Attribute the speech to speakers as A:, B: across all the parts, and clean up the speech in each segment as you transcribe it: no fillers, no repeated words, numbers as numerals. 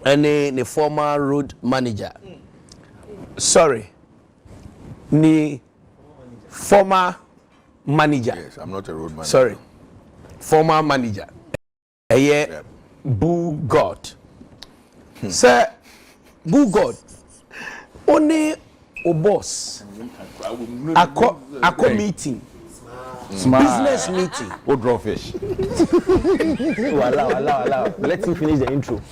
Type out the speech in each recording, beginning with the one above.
A: and the former road manager. Sorry, the former manager.
B: Yes, I'm not a road manager.
A: Sorry, former manager. Yeah, Bulldog. Sir, Bulldog. Only a boss. A meeting. Business meeting.
C: Or draw fish.
D: Allow. Let him finish the intro.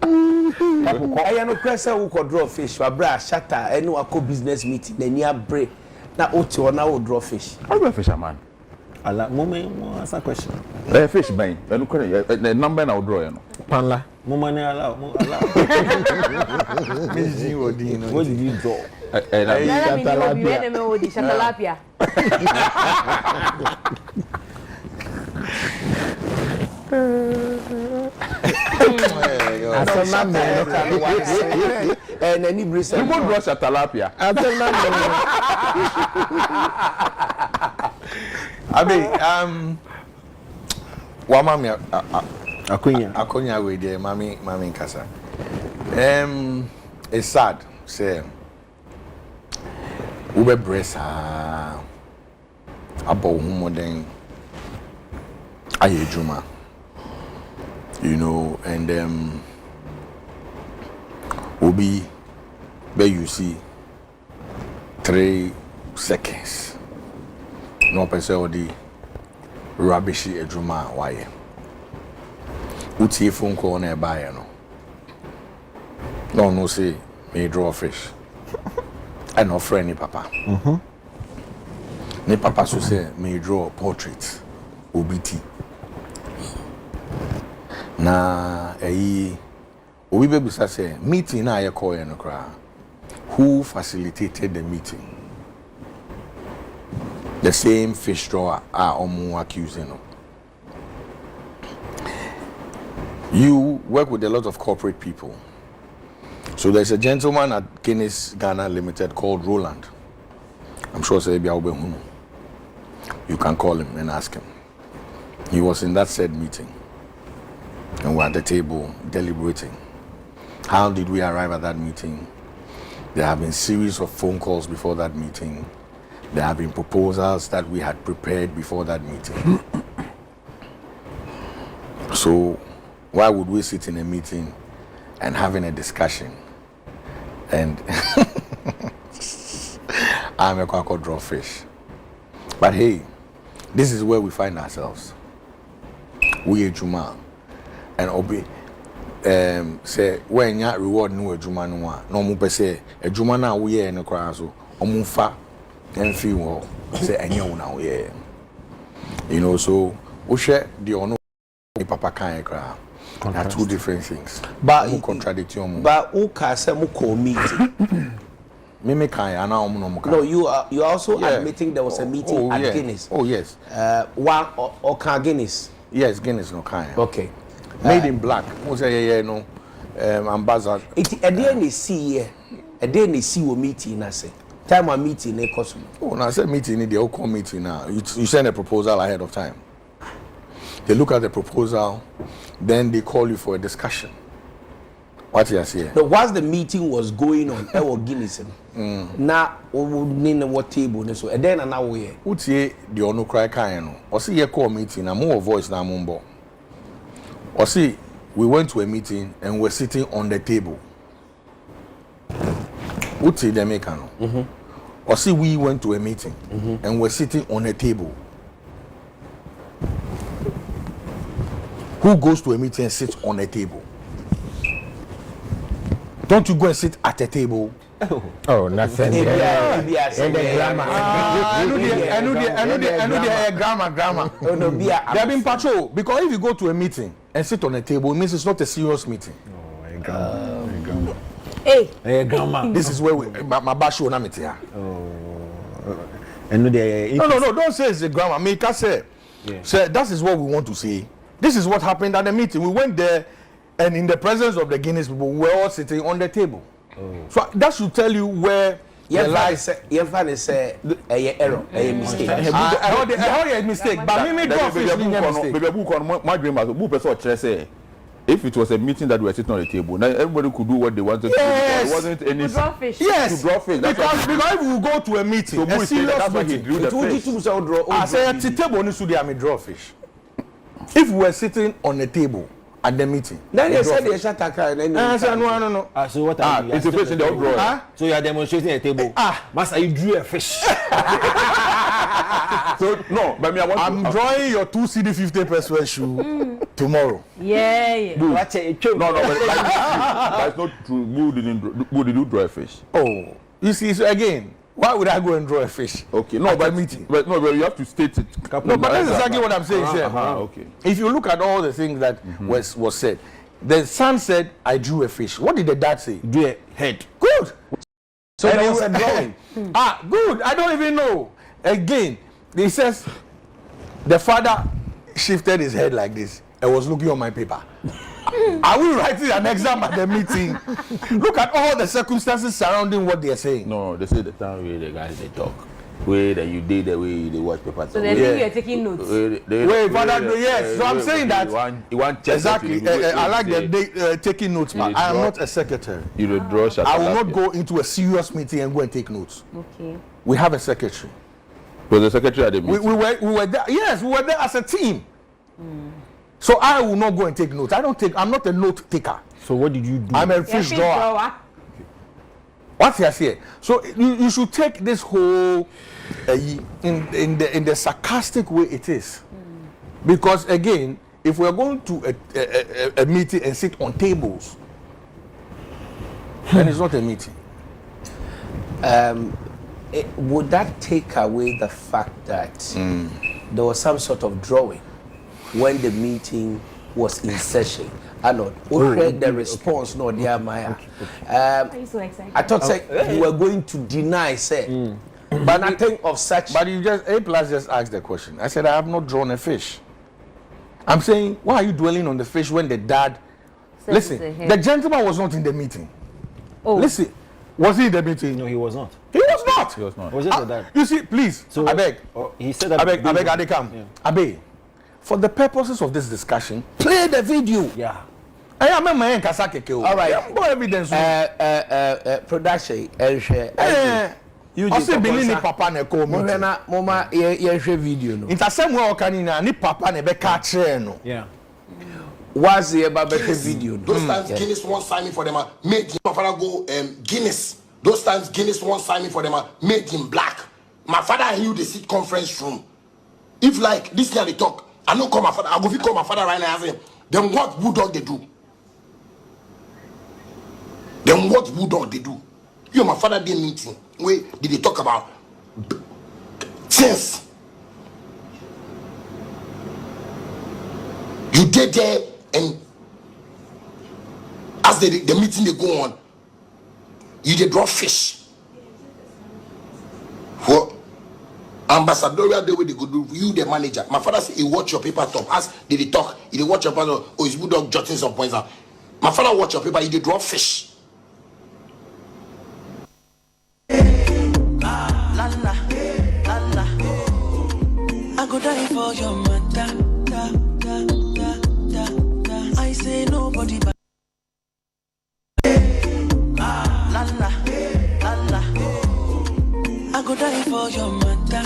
A: I no person who could draw fish. Abra shatter. I know a business meeting. Then you break. Now Oti or now draw fish.
C: I'm a fisherman.
D: Allow moment. Ask a question.
C: Fish bang. The number now draw you know.
D: Panla. Moment allow. What did you draw?
E: Shattawale.
A: And any bristle.
C: You won't draw Shattawale.
B: Wamami Akonya we there, Mami Kasa. It's sad, say Ube Bressa about modern Ayejuma. You know, and Obi where you see 3 seconds. No person or the rubbishy ejuma why. Uti phone call na buy no say me draw fish. I no friend ni papa. Ni papa so say me draw portrait OBT. Na obi be say meeting na ye call no kra. Who facilitated the meeting? The same fish drawer are omu accusing. You work with a lot of corporate people. So there's a gentleman at Guinness Ghana Limited called Roland. I'm sure you can call him and ask him. He was in that said meeting. And we're at the table deliberating. How did we arrive at that meeting? There have been series of phone calls before that meeting. There have been proposals that we had prepared before that meeting. So why would we sit in a meeting and having a discussion and I'm a quack draw fish? But hey, this is where we find ourselves. We a Juma and Obi say when you reward no Juma no mu per se a Juma na we in the so omufa and feel say any now yeah. You know, so we share the honor papa can cry. There are 2 different things.
A: But
B: who contradict you?
A: But who can say mu call meeting? No, you are also admitting there was a meeting at Guinness.
B: Oh yes.
A: One or can Guinness?
B: Yes, Guinness no kind.
A: Okay.
B: Made in black. Who say no ambassador.
A: It a day they see here. A day they see we meeting na say. Time a meeting they custom.
B: Oh, now say meeting they all come meeting now. You send a proposal ahead of time. They look at the proposal, then they call you for a discussion. What you say?
A: No, whilst the meeting was going on, I was Guinness. Now, what table? So, and then now we.
B: What's the ono cry kind? Or see, you call meeting, and more voice now, mumbo. Or see, we went to a meeting and we're sitting on the table. What's the American? Or see, we went to a meeting and we're sitting on a table. Who goes to a meeting and sits on a table? Don't you go and sit at a table?
D: Oh, nothing.
A: And
D: the grammar.
B: I know the grammar.
A: Oh no,
B: They're being patrol because if you go to a meeting and sit on a table, it means it's not a serious meeting.
D: Oh,
E: Hey,
D: grammar.
B: This is where my basho na meeting.
D: No,
B: don't say it's a grammar. Make us say that is what we want to say. This is what happened at the meeting. We went there, and in the presence of the Guinness people, we were all sitting on the table. So that should tell you where the lies.
A: Your father say a error, a mistake.
B: I heard a mistake, but me draw fish.
C: Baby book on my dream as a book person say if it was a meeting that we were sitting on the table, now everybody could do what they wanted to do. There wasn't any
E: To draw fish.
B: Yes,
C: to draw fish.
B: because if we go to a meeting, a serious
C: that's why he
B: meeting,
C: drew the fish.
B: I say at the table only should I draw fish. If we were sitting on a table at the meeting,
A: then
B: we
A: they
B: draw
A: said they
B: fish.
A: shut and then
B: I said no.
D: So what are you?
C: It's a fish in the drawer.
B: Huh?
D: So you are demonstrating a table. Master, you drew a fish.
C: So no, but me,
B: I'm drawing your 2 CD 50 peso shoe tomorrow.
E: Yeah.
C: No, but that's not true. Who did you draw a fish?
B: Oh, you see, so again, why would I go and draw a fish?
C: Okay, no,
B: at
C: but
B: a meeting.
C: but you have to state it.
B: No, but that's exactly what I'm saying, sir.
C: Okay.
B: If you look at all the things that was said, the son said, I drew a fish. What did the dad say? Drew a head. Good.
A: So there was a drawing.
B: Good. I don't even know. Again, he says, the father shifted his head like this and was looking on my paper. Are we writing an exam at the meeting? Look at all the circumstances surrounding what they are saying.
C: No, they say the time where the guys they talk. Way that you did the way they watch papers.
E: So they think you're taking notes.
B: Wait, father, yes. So I'm saying that.
C: You want
B: Exactly. I like the taking notes, but I am not a secretary.
C: You draw Shattawale.
B: I will not go into a serious meeting and go and take notes.
E: Okay.
B: We have a secretary.
C: Was the secretary at the meeting?
B: We were there. Yes, we were there as a team. So I will not go and take notes. I'm not a note taker.
D: So what did you do?
B: I'm a fish drawer. What's here? So you should take this whole in the sarcastic way it is, because again, if we are going to a meeting and sit on tables, then it's not a meeting.
A: Would that take away the fact that there was some sort of drawing when the meeting was in session? I know. Heard the response. No, dear Maya.
E: Are you so excited?
A: I thought you were going to deny, say, but nothing of such.
B: But you just A+ just asked the question. I said I have not drawn a fish. I'm saying, why are you dwelling on the fish when the dad?
E: So
B: Listen, the gentleman was not in the meeting.
E: Oh.
B: Listen, was he in the meeting?
D: No, he was not.
B: He was not.
C: He was not.
D: Was it the dad?
B: You see, please.
D: So
B: I beg.
D: He said that.
B: I beg, Adekam.
D: Yeah.
B: I beg. For the purposes of this discussion, play the video.
D: Yeah.
B: I am a man Kasake.
A: All right.
B: No evidence.
A: Production.
B: You just say Billy ni papa ne ko mo.
A: Mama, share video no.
B: Intasem we okanina ni papa ne be ka kire no.
D: Yeah.
A: Was the about video?
F: Those times Guinness won't sign me for them. Made my father go Guinness. Those times Guinness won't sign me for them. Made him black. My father and you the sit conference room. If like this guy they talk, I don't call my father. I go call my father right now. I say, then what Bulldog they do? Then what Bulldog they do? You and my father did meeting. Where did they talk about things? You did there and as the meeting they go on, you did draw fish. For ambassadorial day where they go do you the manager. My father say he watch your paper top. As did he talk, he did watch your paper. Oh, his Bulldog jotting some points out. My father watch your paper, he did draw fish.
G: I go die for your mother. I say nobody but Lala. I go die for your mother.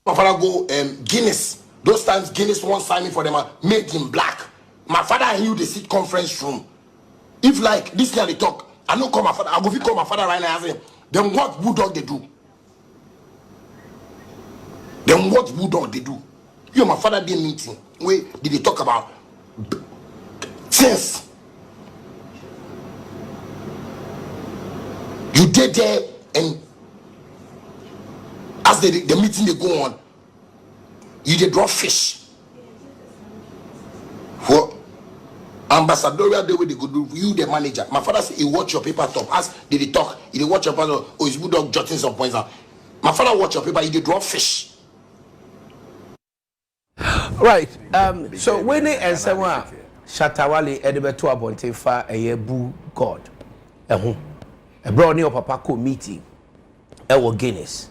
F: My father go Guinness. Those times Guinness won't sign me for them. Made him black. My father and you the sit conference room. If like this guy they talk, I don't call my father. I go call my father right now. I say, then what Bulldog they do? Then what Bulldog they do? You and my father did meeting. Where did they talk about things? You did there and as the meeting they go on, you did draw fish. For ambassadorial day where they go do you the manager. My father say he watch your paper top. As did he talk, he did watch your paper. Oh, his Bulldog jotting some points out. My father watch your paper, he did draw fish.
A: Right. So when they and someone Shattawale Edibeto Abontefa a yebu God. A brown new papa ko meeting. Ewo Guinness.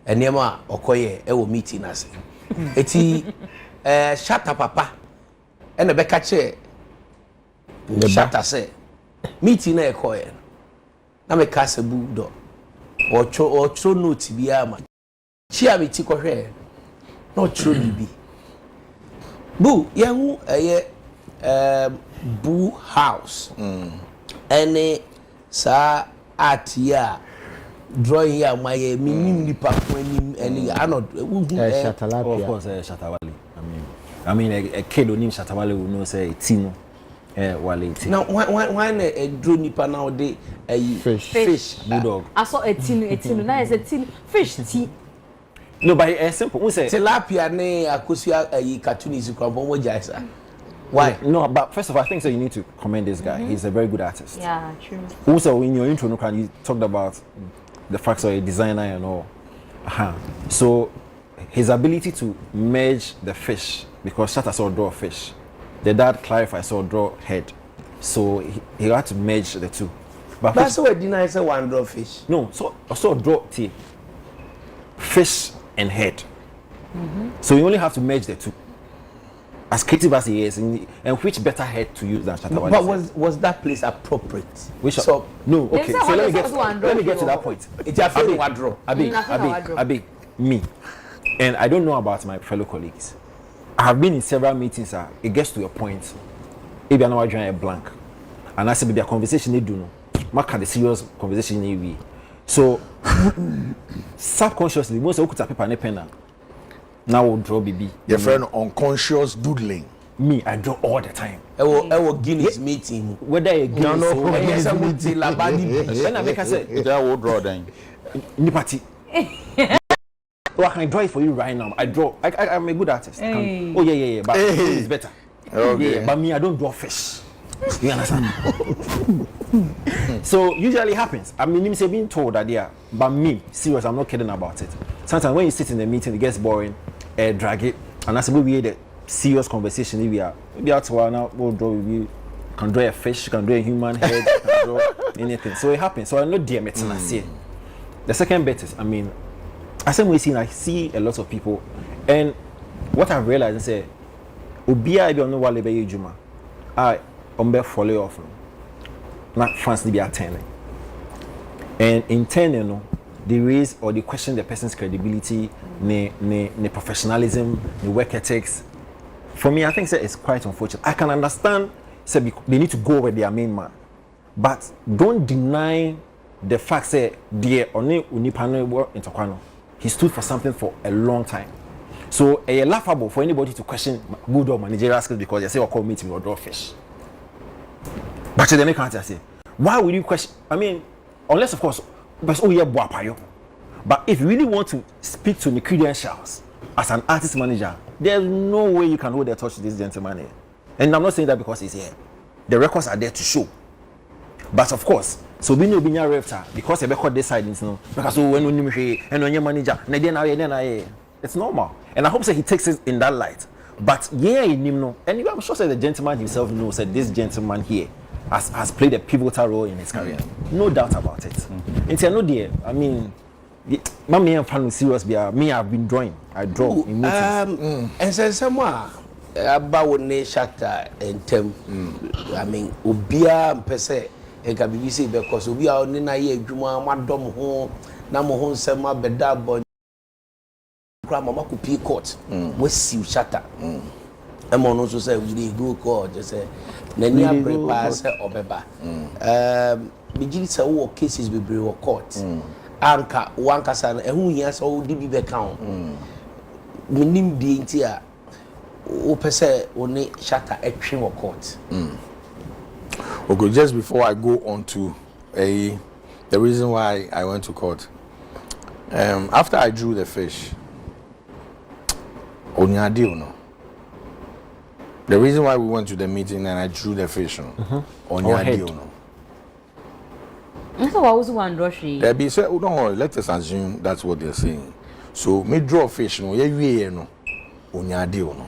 A: And Nema Okoye Ewo meeting as. Eti Shatta papa and the beka che Shatta say meeting na ekoye na me ka se Bulldog or note bi ama chia me ti kohwe no tro bibi bu yehu Boo house any sa art ya drawing ya my minim nipa kwanim any anod
D: Shattawale, of course, Shattawale. I mean, a kid named Shattawale will know say Tino, Wale.
A: Now, why a draw nipa now de a fish
D: Bulldog.
E: I saw a tin. Now it's a tin fish tea.
D: No, but it's simple. We say
A: tilapia ne akosia a cartoonist kwambo mo jaisa. Why?
D: No, but first of all, I think so. You need to commend this guy. He's a very good artist.
E: Yeah, true.
D: Also, in your intro, you talked about the fact that a designer and all. So, his ability to merge the fish, because Shatta saw draw fish, the dad clarified saw draw head, so he had to merge the two. But
A: that's what deny say one draw fish.
D: No, so also draw fish and head. So you only have to merge the two. As creative as he is, and which better head to use than Shattawale?
A: But was that place appropriate?
D: Which
A: so
D: no, okay. So let me get to that point.
A: It's a funny wardrobe.
D: Abi, me, and I don't know about my fellow colleagues. I have been in several meetings. It gets to a point. Maybe I know I join a blank, and I say maybe a conversation they do no. Mark the serious conversation we. So subconsciously, most of people paper and pen. Now we'll draw baby.
B: Your friend unconscious doodling.
D: Me, I draw all the time.
A: I will Guinness meeting.
D: Whether a Guinness or
A: Guinness meeting, la body.
D: When I make I say,
C: That will draw then.
D: Nipati. Well, I can draw it for you right now. I draw. I'm a good artist.
E: Hey.
D: Oh yeah. But it's better.
B: Okay.
D: Yeah, but me, I don't draw fish. You understand? So usually happens. I mean, say being told that but me, serious, I'm not kidding about it. Sometimes when you sit in the meeting, it gets boring, drag it, and that's when we had a serious conversation. Maybe out to one now, we'll draw with you. Can draw a fish, can draw a human head, can draw anything. So it happens. So I know dear meeting I see. The second bit is, I mean, as I'm seeing, I see a lot of people, and what I've realized is say, Ubia don't know what lebe juma. I follow off. Not fans to be attending. And in turn, they raise or they question the person's credibility, the professionalism, the work ethics. For me, I think it's quite unfortunate. I can understand say they need to go with their main man, but don't deny the fact that they only unipano in Tokwano. He stood for something for a long time. So it's laughable for anybody to question Bulldog managerial skills because they say or call meeting or draw fish. But then they can't say, why would you question? I mean, unless of course, but if you really want to speak to the credentials as an artist manager, there's no way you can hold a touch to this gentleman here. And I'm not saying that because he's here. The records are there to show. But of course, so we know being a rector because they record this side, you know, because when you and when your manager, it's normal. And I hope that he takes it in that light. But yeah, and I'm sure that the gentleman himself knows that this gentleman here has played a pivotal role in his career. No doubt about it. It's no dear. I mean, me and fan serious me I've been drawing. I draw in meetings.
A: And so someone about ne Shatta and Tem. I mean, Ubia pese e ka BBC because Ubia oni na ye adwuma madom ho na mo ho nsema beda bo kra mama ku P court. We see Shatta. And one also say we go court just say nani prepare say obeba. Bigiri say wo cases be bring court. Anka wankasa na ehu hia say wo di bi be count. Minim di ntia o pese oni Shatta etwe wo court.
B: Okay, just before I go on to the reason why I went to court. After I drew the fish, no. The reason why we went to the meeting and I drew the fish, no.
E: So what was one rushing?
B: They be said, no, let us assume that's what they're saying. So me draw fish, no, no, no.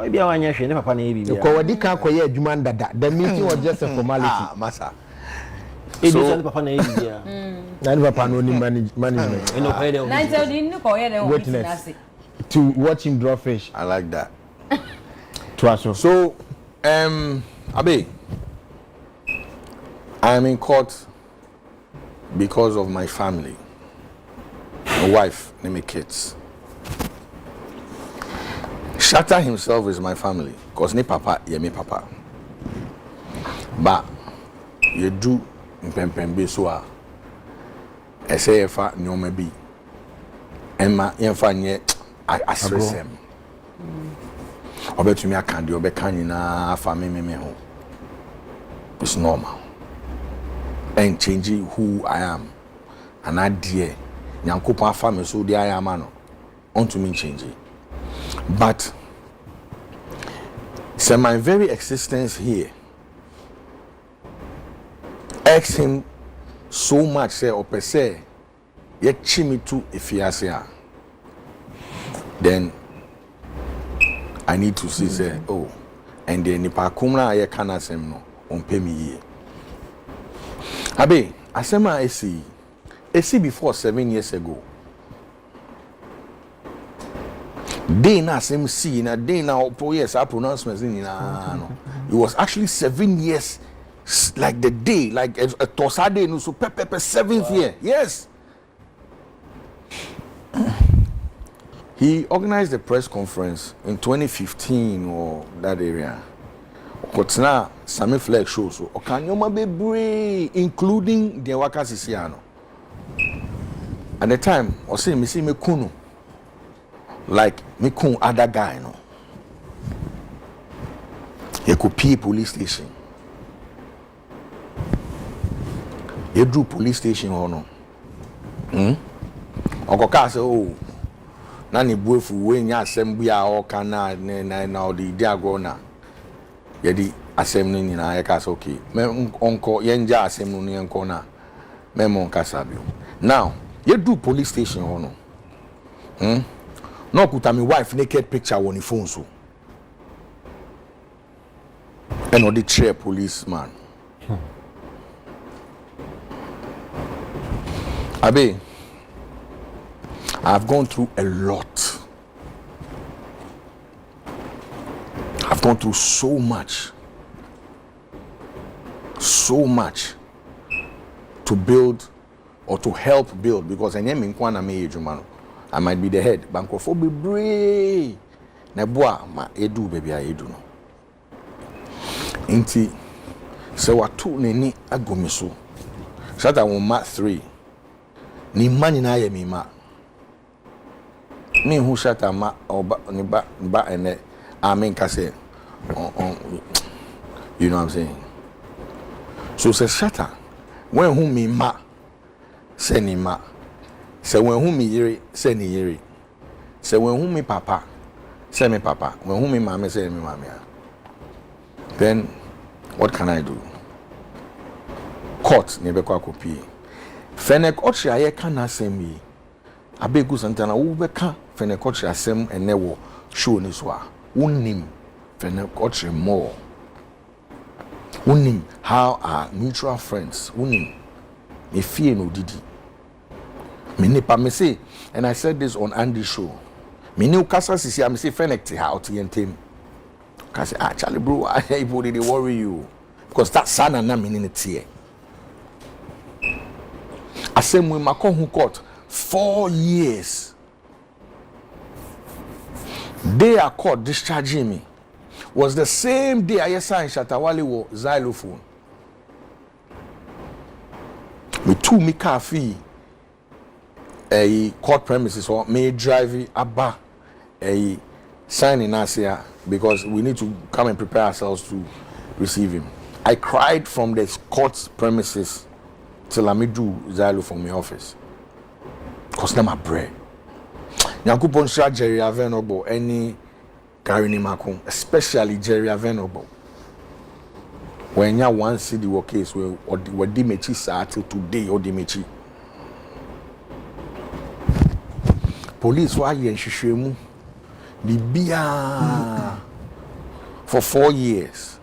D: Maybe I want you to papa na ebi.
H: Ko wadi kan koye adwuma ndada. The meeting was just a formality.
B: Massa.
D: So papa na ebi ya.
H: Na papa no ni management.
D: No pay them.
E: Na tell you no koye dem witness.
H: to watch him draw fish.
B: I like that.
H: To us.
B: So, Abe, I am in court because of my family, my wife, and my kids. Shatta himself is my family, because ne papa, ye me papa. But you do mpempembe so a say efa nyoma bi emma yemfa nye asresem obetumi akande obeka nyina afa me ho. It's normal and changing who I am and adie nyankopon afa me so de I am no onto me change. But so my very existence here ask him so much say or per se yet chimi to ifiasia, then I need to see say oh and then nipa kumra ye kana sem no on pay me ye Abe asema esi before 7 years ago day na same see na day na yes our pronouncements in no it was actually 7 years like the day like a tosade no so pepe 7th year. Yes, he organized a press conference in 2015 or that area. But now Sami Flex show so okanyoma bebre including the waka sisiano. At the time I say me see me kunu like me kun other guy no. He could pay police station. He drew police station or no. Okoka say oh nani buefu we nya asem bia o kana na odi diago na yedi asem no nyina ye ka say okay me onko ye nja asem no yenko na me mon kasa bio. Now you do police station or no. No kuta me wife naked picture on the phone so and on the chair policeman. Abe, I've gone through a lot. I've gone through so much to build or to help build, because I might be the head. Bankofo be brave. Neboa ma edu baby I edu no. Inti se watu neni agomiso. Shata won mat 3. Ni mani na ye mi ma. Me who shata ma oba ni ba ene amen ka say you know what I'm saying. So se shata when who mi ma se ni ma. Se when who mi yiri se ni yiri. Se when who mi papa se me papa. When who mi mama se me mama. Then what can I do? Court ni be kwa kopi. Fenek ochi aye kana asem yi. Abegu santana wo beka fenek ochi asem ene wo show ni so a. Unim fenek ochi more. Unim how our mutual friends. Unim me fear no didi. Me nipa me say, and I said this on Andy's show. Me new kasa sisi I me say fenek te how to yentem. Kasi actually bro, I people they worry you because that sana na meaning it here. I said when my who court 4 years. They are court discharging me. Was the same day I signed Shattawale was xylophone. Me too me car fee a court premises or me drive abba a sign in Asia because we need to come and prepare ourselves to receive him. I cried from the court premises till I do xylo from my office. Cause now my bread. Nyankopon sha Jerry Avenobo any Karini Makon, especially Jerry Avenobo. When you one see the work case where Dimechi sa till today or Dimechi. Police why you shishemu Libya for 4 years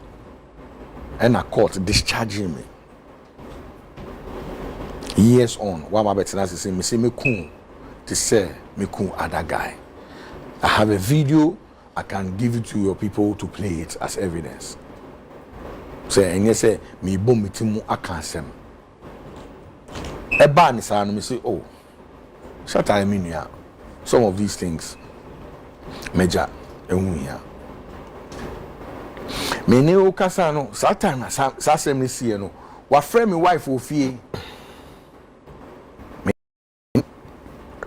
B: and a court discharging me. Years on, why my better say me kun to say me kun other guy. I have a video. I can give it to your people to play it as evidence. Say, and you say, me boom mitimu akansem. Eba ni sa no me say, oh, Shattawale minia. Some of these things, major, ehun here. Me ne o kasa no, Satan na sa sem ni see no. Wa friend me wife ofie.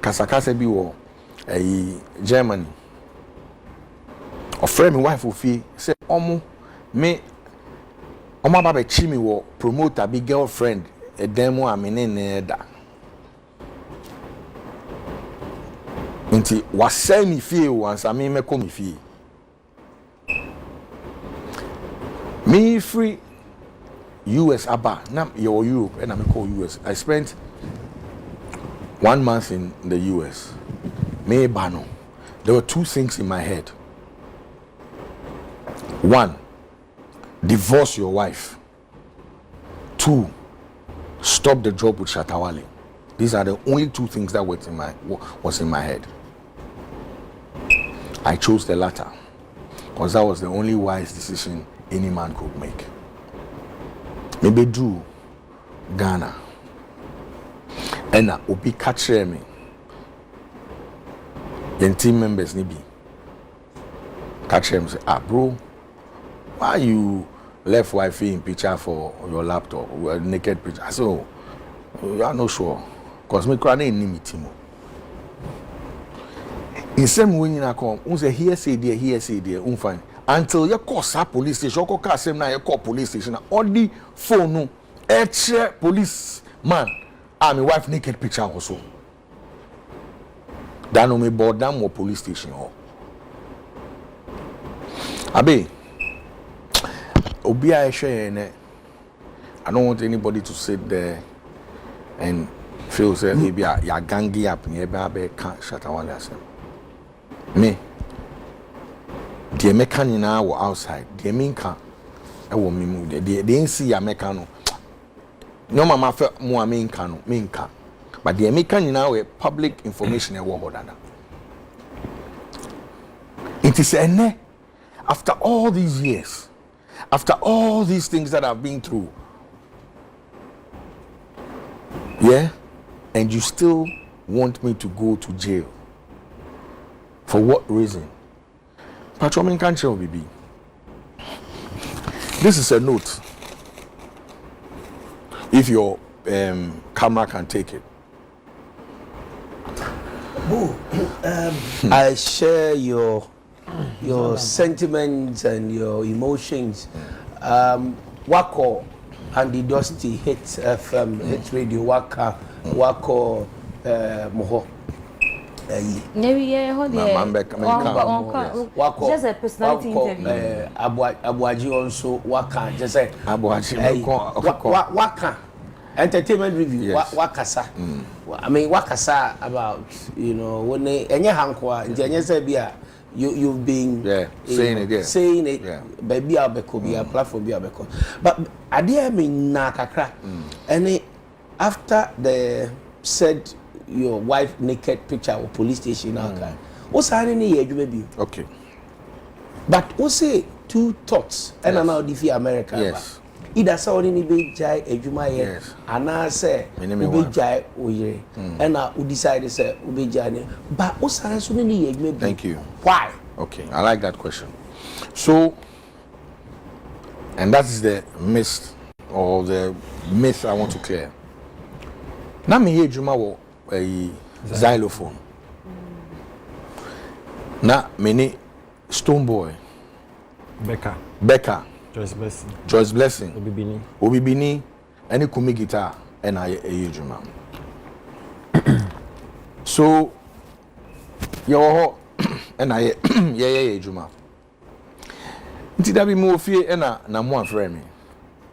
B: Kasa bi wo Germany. Or friend me wife ofie say omo me omo ba be chi me wo promoter big girlfriend e demo amene ne da. Nti wasai mi fie once me meko mi fie. Me free US aba na your Europe and I call US. I spent 1 month in the US. Me bano. There were two things in my head. One, divorce your wife. Two, stop the job with Shattawale. These are the only two things that was in my head. I chose the latter because that was the only wise decision any man could make. Maybe do Ghana and obi catch me. Then team members nibi catch him say, bro, why you left wifey in picture for your laptop, a naked picture? I said, oh, you are not sure. Because me crying in meeting. In some way, I come, say here say there, fine. Until you call sa police station, you call same na you call police station. All the phone no, police man, my wife naked picture also. That no me board down more police station. Abe, Obi I share. I don't want anybody to sit there and feel say maybe you're ganging up and you can't Shattawale asem. Me, the American now outside, the American, I will me move. They didn't see American. No, mama felt more American, but the American now a public information. It is a after all these years, after all these things that I've been through, yeah, and you still want me to go to jail. For what reason? Patrolman can't show BB. This is a note. If your camera can take it.
A: I share your sentiments and your emotions. Wako and the Dusty hit FM, hit radio, Wako Moho.
E: Maybe just a personality interview.
A: Abuaji also Waka, just say
B: Waka.
A: Entertainment review.
B: Yes.
A: Wakasa. I mean Wakasa about when they any hankwa you've been saying it baby abeko platform abeko. But idea mean na kakra. And after the said your wife naked picture or police station what's happening here?
B: Okay.
A: But what's say two thoughts and I'm out of America.
B: Yes.
A: Either saw any big jai ejuma here and I say big jai oye and I decide say big jai but what's happening?
B: Thank you.
A: Why?
B: Okay, I like that question. So, and that is the myth or the myth I want to clear. Now me hear Juma wo a xylophone. Now many Stone Boy. Becca. Joyce Blessing. Obibini. Any kumi guitar and I hear Juma. So, yo. And I yeah Juma. Nti da bi mo fie na mo afre me.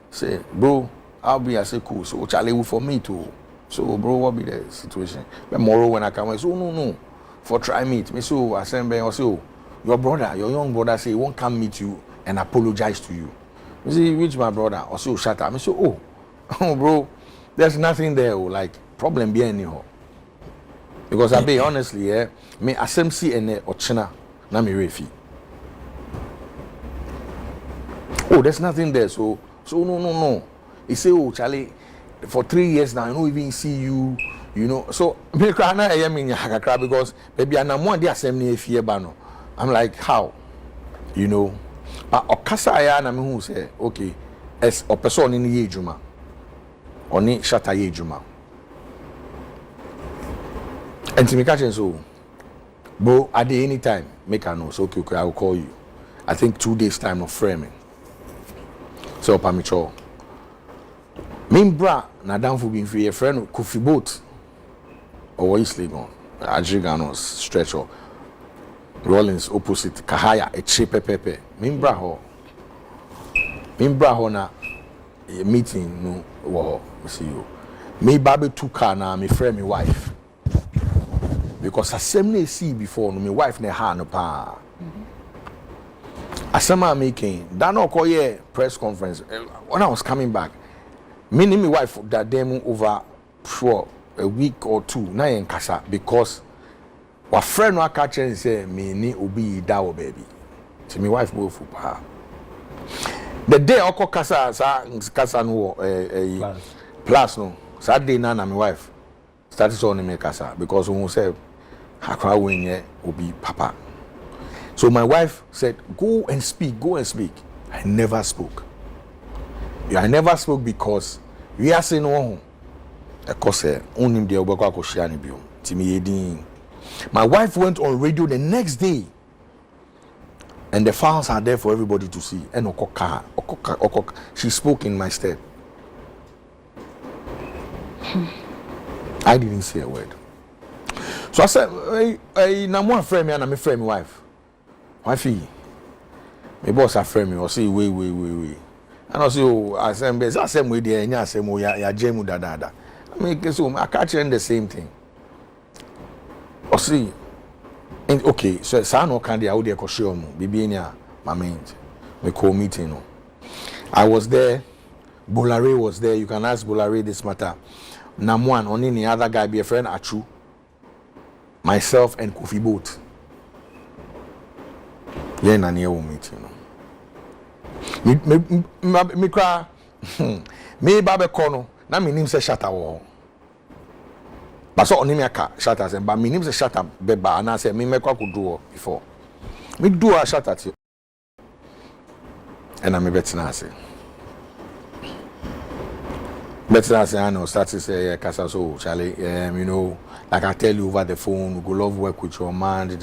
B: Say, bro, I'll be as cool. So Charlie for me too. So bro, what be the situation? But tomorrow when I come, I say, oh no. For try meet. Me so assemble or so your brother, your young brother say he won't come meet you and apologize to you. You see, which my brother or so shut up. Me so oh bro, there's nothing there, like problem be anyhow. Because I be honestly, me SMC and Ochina, na me refi. Oh, there's nothing there. So no. He say, oh, Charlie, for 3 years now, I don't even see you, you know. So me cry na because maybe I'm one day assembly fear bano. I'm like, how? You know. But okasa aya na me who say, okay, as a person in the ejuma. Oni Shattawale ejuma. And to me catching so, bro, at the any time, make a know. So okay, I will call you. I think 2 days time of framing. So pamicho. Mimbra na danfo bin fi a friend Kofi boat. Or Eastleigh gone. Adriganos stretcher. Rollins opposite Kahaya a cheap pepe. Mimbra ho na meeting no wo see you. Me baby 2 car na me friend me wife. Because assembly see before no me wife ne ha no pa. Asema making that no call here press conference when I was coming back. Me and my wife that demo over for a week or 2 na yen kasa because wa friend no catch and say me ni obi da wo baby. So my wife go for pa. The day oko kasa no plus no Saturday na my wife started on me kasa because we say hakwa wenye obi papa. So my wife said, go and speak. I never spoke. I never spoke because we are saying no. My wife went on radio the next day. And the files are there for everybody to see. And she spoke in my stead. I didn't say a word. So I said, hey, I'm one friend, and I'm a friend, wife. Wifey, my boss a friend me or say wait. And also I say the same way there, and say mo ya jemu da. I mean, so I catch the same thing. Or see, and okay, so I no can dey out there show mo. Bibi enya my mind. Me call meeting no. I was there. Bolare was there. You can ask Bolare this matter. Namwan, only the other guy be a friend Achu. Myself and Kofi Boat. Yeah, na near meeting. Me cry. Me babe kono. Na me name say Shattawale. But so only me aka Shatta say, but me name say Shatta beba. And I say me kwa could do before. Me do a Shatta too. And I'm a better now say. Better say I know. Start to say yeah, Kasa so Charlie. You know, like I tell you over the phone, we go love work with your man.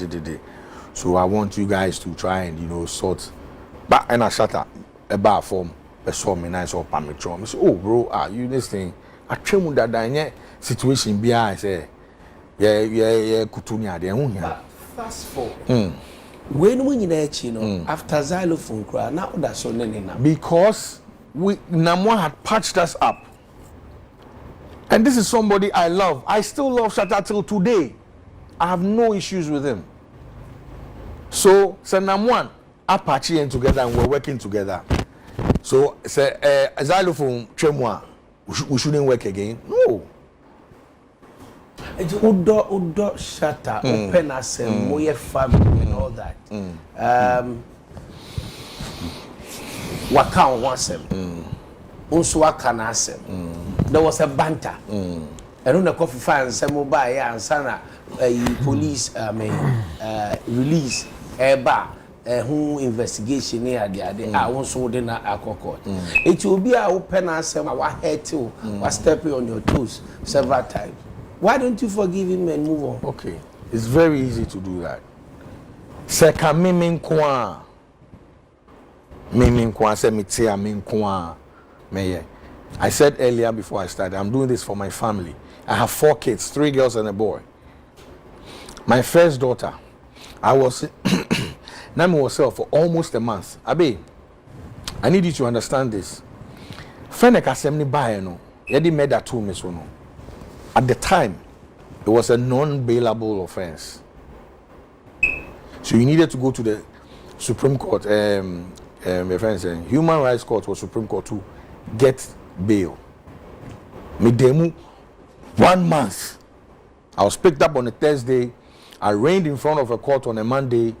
B: So I want you guys to try and, you know, sort. But and I shut up a bar form, a saw me nice or permit. I say, oh, bro, you this thing. I tell you that in situation be I say, yeah, kutunya de.
A: Fast forward. When we know, after xylophone cry, now that's so now.
B: Because Namwa had patched us up. And this is somebody I love. I still love Shatta till today. I have no issues with him. So, Namwan, Apache and together, and we're working together. So, say, xylophone, Tremwa, we shouldn't work again. No.
A: Udo Shatta, open us, Moye family, and all that. Wakan wants him. Also, Wakan has him. There was a banter. And on the coffee fans, some mobile and sana police, release. Who investigation here the I also did not court. It will be a open answer. Our head too was stepping on your toes several times. Why don't you forgive him and move on?
B: Okay, it's very easy to do that. Seka mimi nkwa se mitia minkwa meye. I said earlier before I started, I'm doing this for my family. I have 4 kids, 3 girls and a boy. My first daughter, I was Nami was for almost a month. Abe, I need you to understand this. Fene kasemni bae no, yedi made that to me so no. At the time, it was a non-bailable offense. So you needed to go to the Supreme Court, Human Rights Court or Supreme Court to get bail. Me demu 1 month. I was picked up on a Thursday. I reigned in front of a court on a Monday.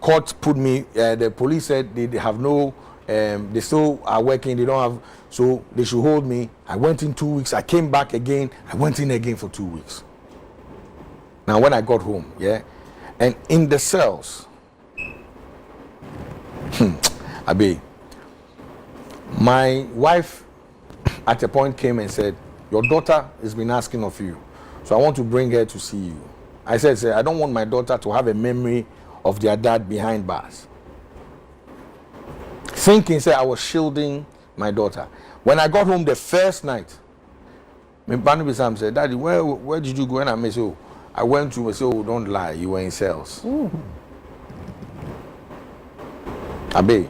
B: Court put me, the police said they have no, they still are working, they don't have, so they should hold me. I went in 2 weeks, I came back again, I went in again for 2 weeks. Now when I got home, yeah, and in the cells, Abi, my wife at a point came and said, your daughter has been asking of you, so I want to bring her to see you. I said, I don't want my daughter to have a memory of their dad behind bars. Thinking, say, I was shielding my daughter. When I got home the first night, my Barnaby Sam said, Daddy, where did you go? And I said, oh, I went to, I said, oh, don't lie, you were in cells. Abe,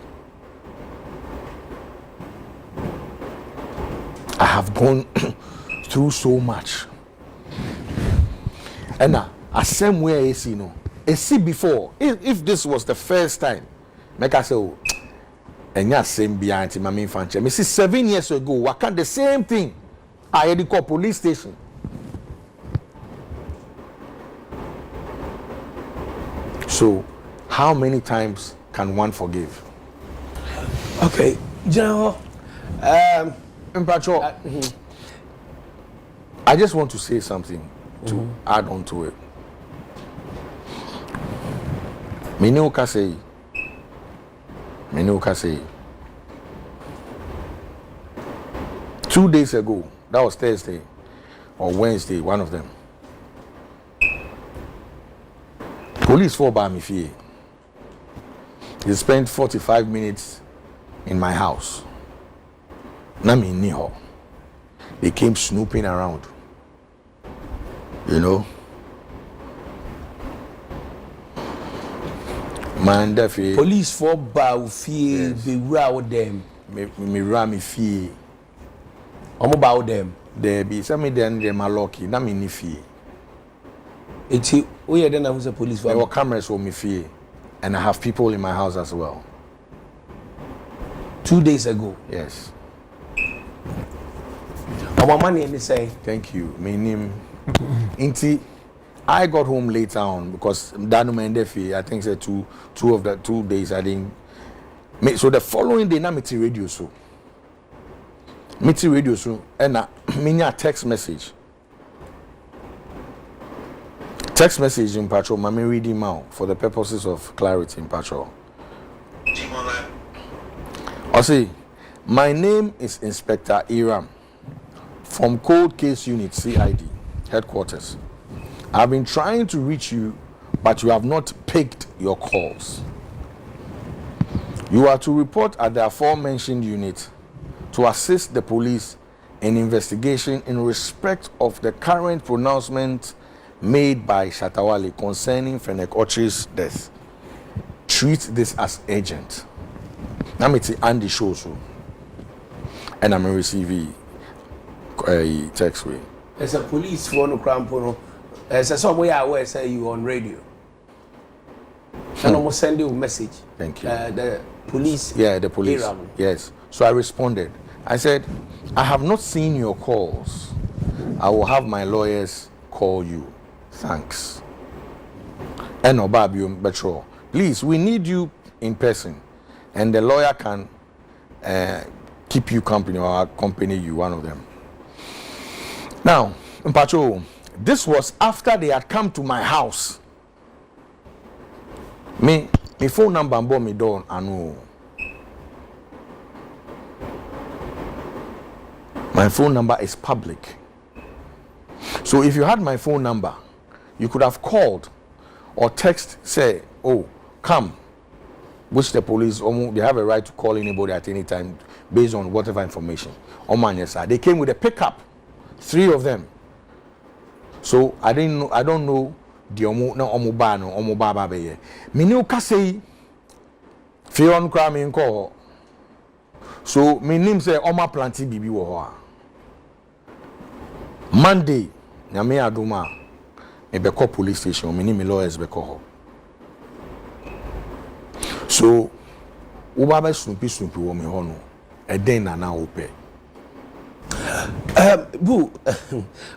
B: I have gone through so much. And now, same way I see, no. I see before, if this was the first time, make I say, oh, and yeah, same behind my main fan. Me see 7 years ago, I can't the same thing. I had to call police station. So, how many times can one forgive?
A: Okay, General.
B: I just want to say something to add on to it. Minuka say 2 days ago, that was Thursday or Wednesday, one of them. Police for by me fear. They spent 45 minutes in my house. Nami Niho. They came snooping around. You know? Man,
A: police for bow fear, be row them.
B: Me rami fear.
A: I'm about them.
B: There be some of them, they're lucky. Nami ni fear.
A: It's oh yeah, then I was a police.
B: There were cameras for me fear, and I have people in my house as well.
A: 2 days ago.
B: Yes.
A: Our money and they say.
B: Thank you. My name. Inti. I got home later on because Danu Mendefi, I think said two of the 2 days I didn't. So the following day, na miti radio so. Miti radio so, and I text message. Text message in patrol, mami reading out for the purposes of clarity in patrol. I say, my name is Inspector Iram from Cold Case Unit CID headquarters. I've been trying to reach you, but you have not picked your calls. You are to report at the aforementioned unit to assist the police in investigation in respect of the current pronouncement made by Shattawale concerning Fenek Ochi's death. Treat this as urgent. Now me Andy shows you, and I'm receiving a text way.
A: There's a police phone crampono. There's a somewhere I say you on radio. And almost send you a message.
B: Thank you.
A: The police.
B: Yeah, the police.
A: Iram.
B: Yes. So I responded. I said, I have not seen your calls. I will have my lawyers call you. Thanks. And Obabium Betro. Please, we need you in person. And the lawyer can keep you company or accompany you, one of them. Now, Mpacho, this was after they had come to my house. My phone number and me down, I know. My phone number is public. So if you had my phone number, you could have called or text, say, oh, come, which the police, they have a right to call anybody at any time based on whatever information. They came with a pickup, 3 of them. So I don't know the omubano be. Minu kasei Fion Crami nko. So my name say Oma Planti Bibi wo. Monday, nyame aduma e be call police station, me name lawyers be call. So uba be snupi wo me ho no. E den na na ope.
A: Bu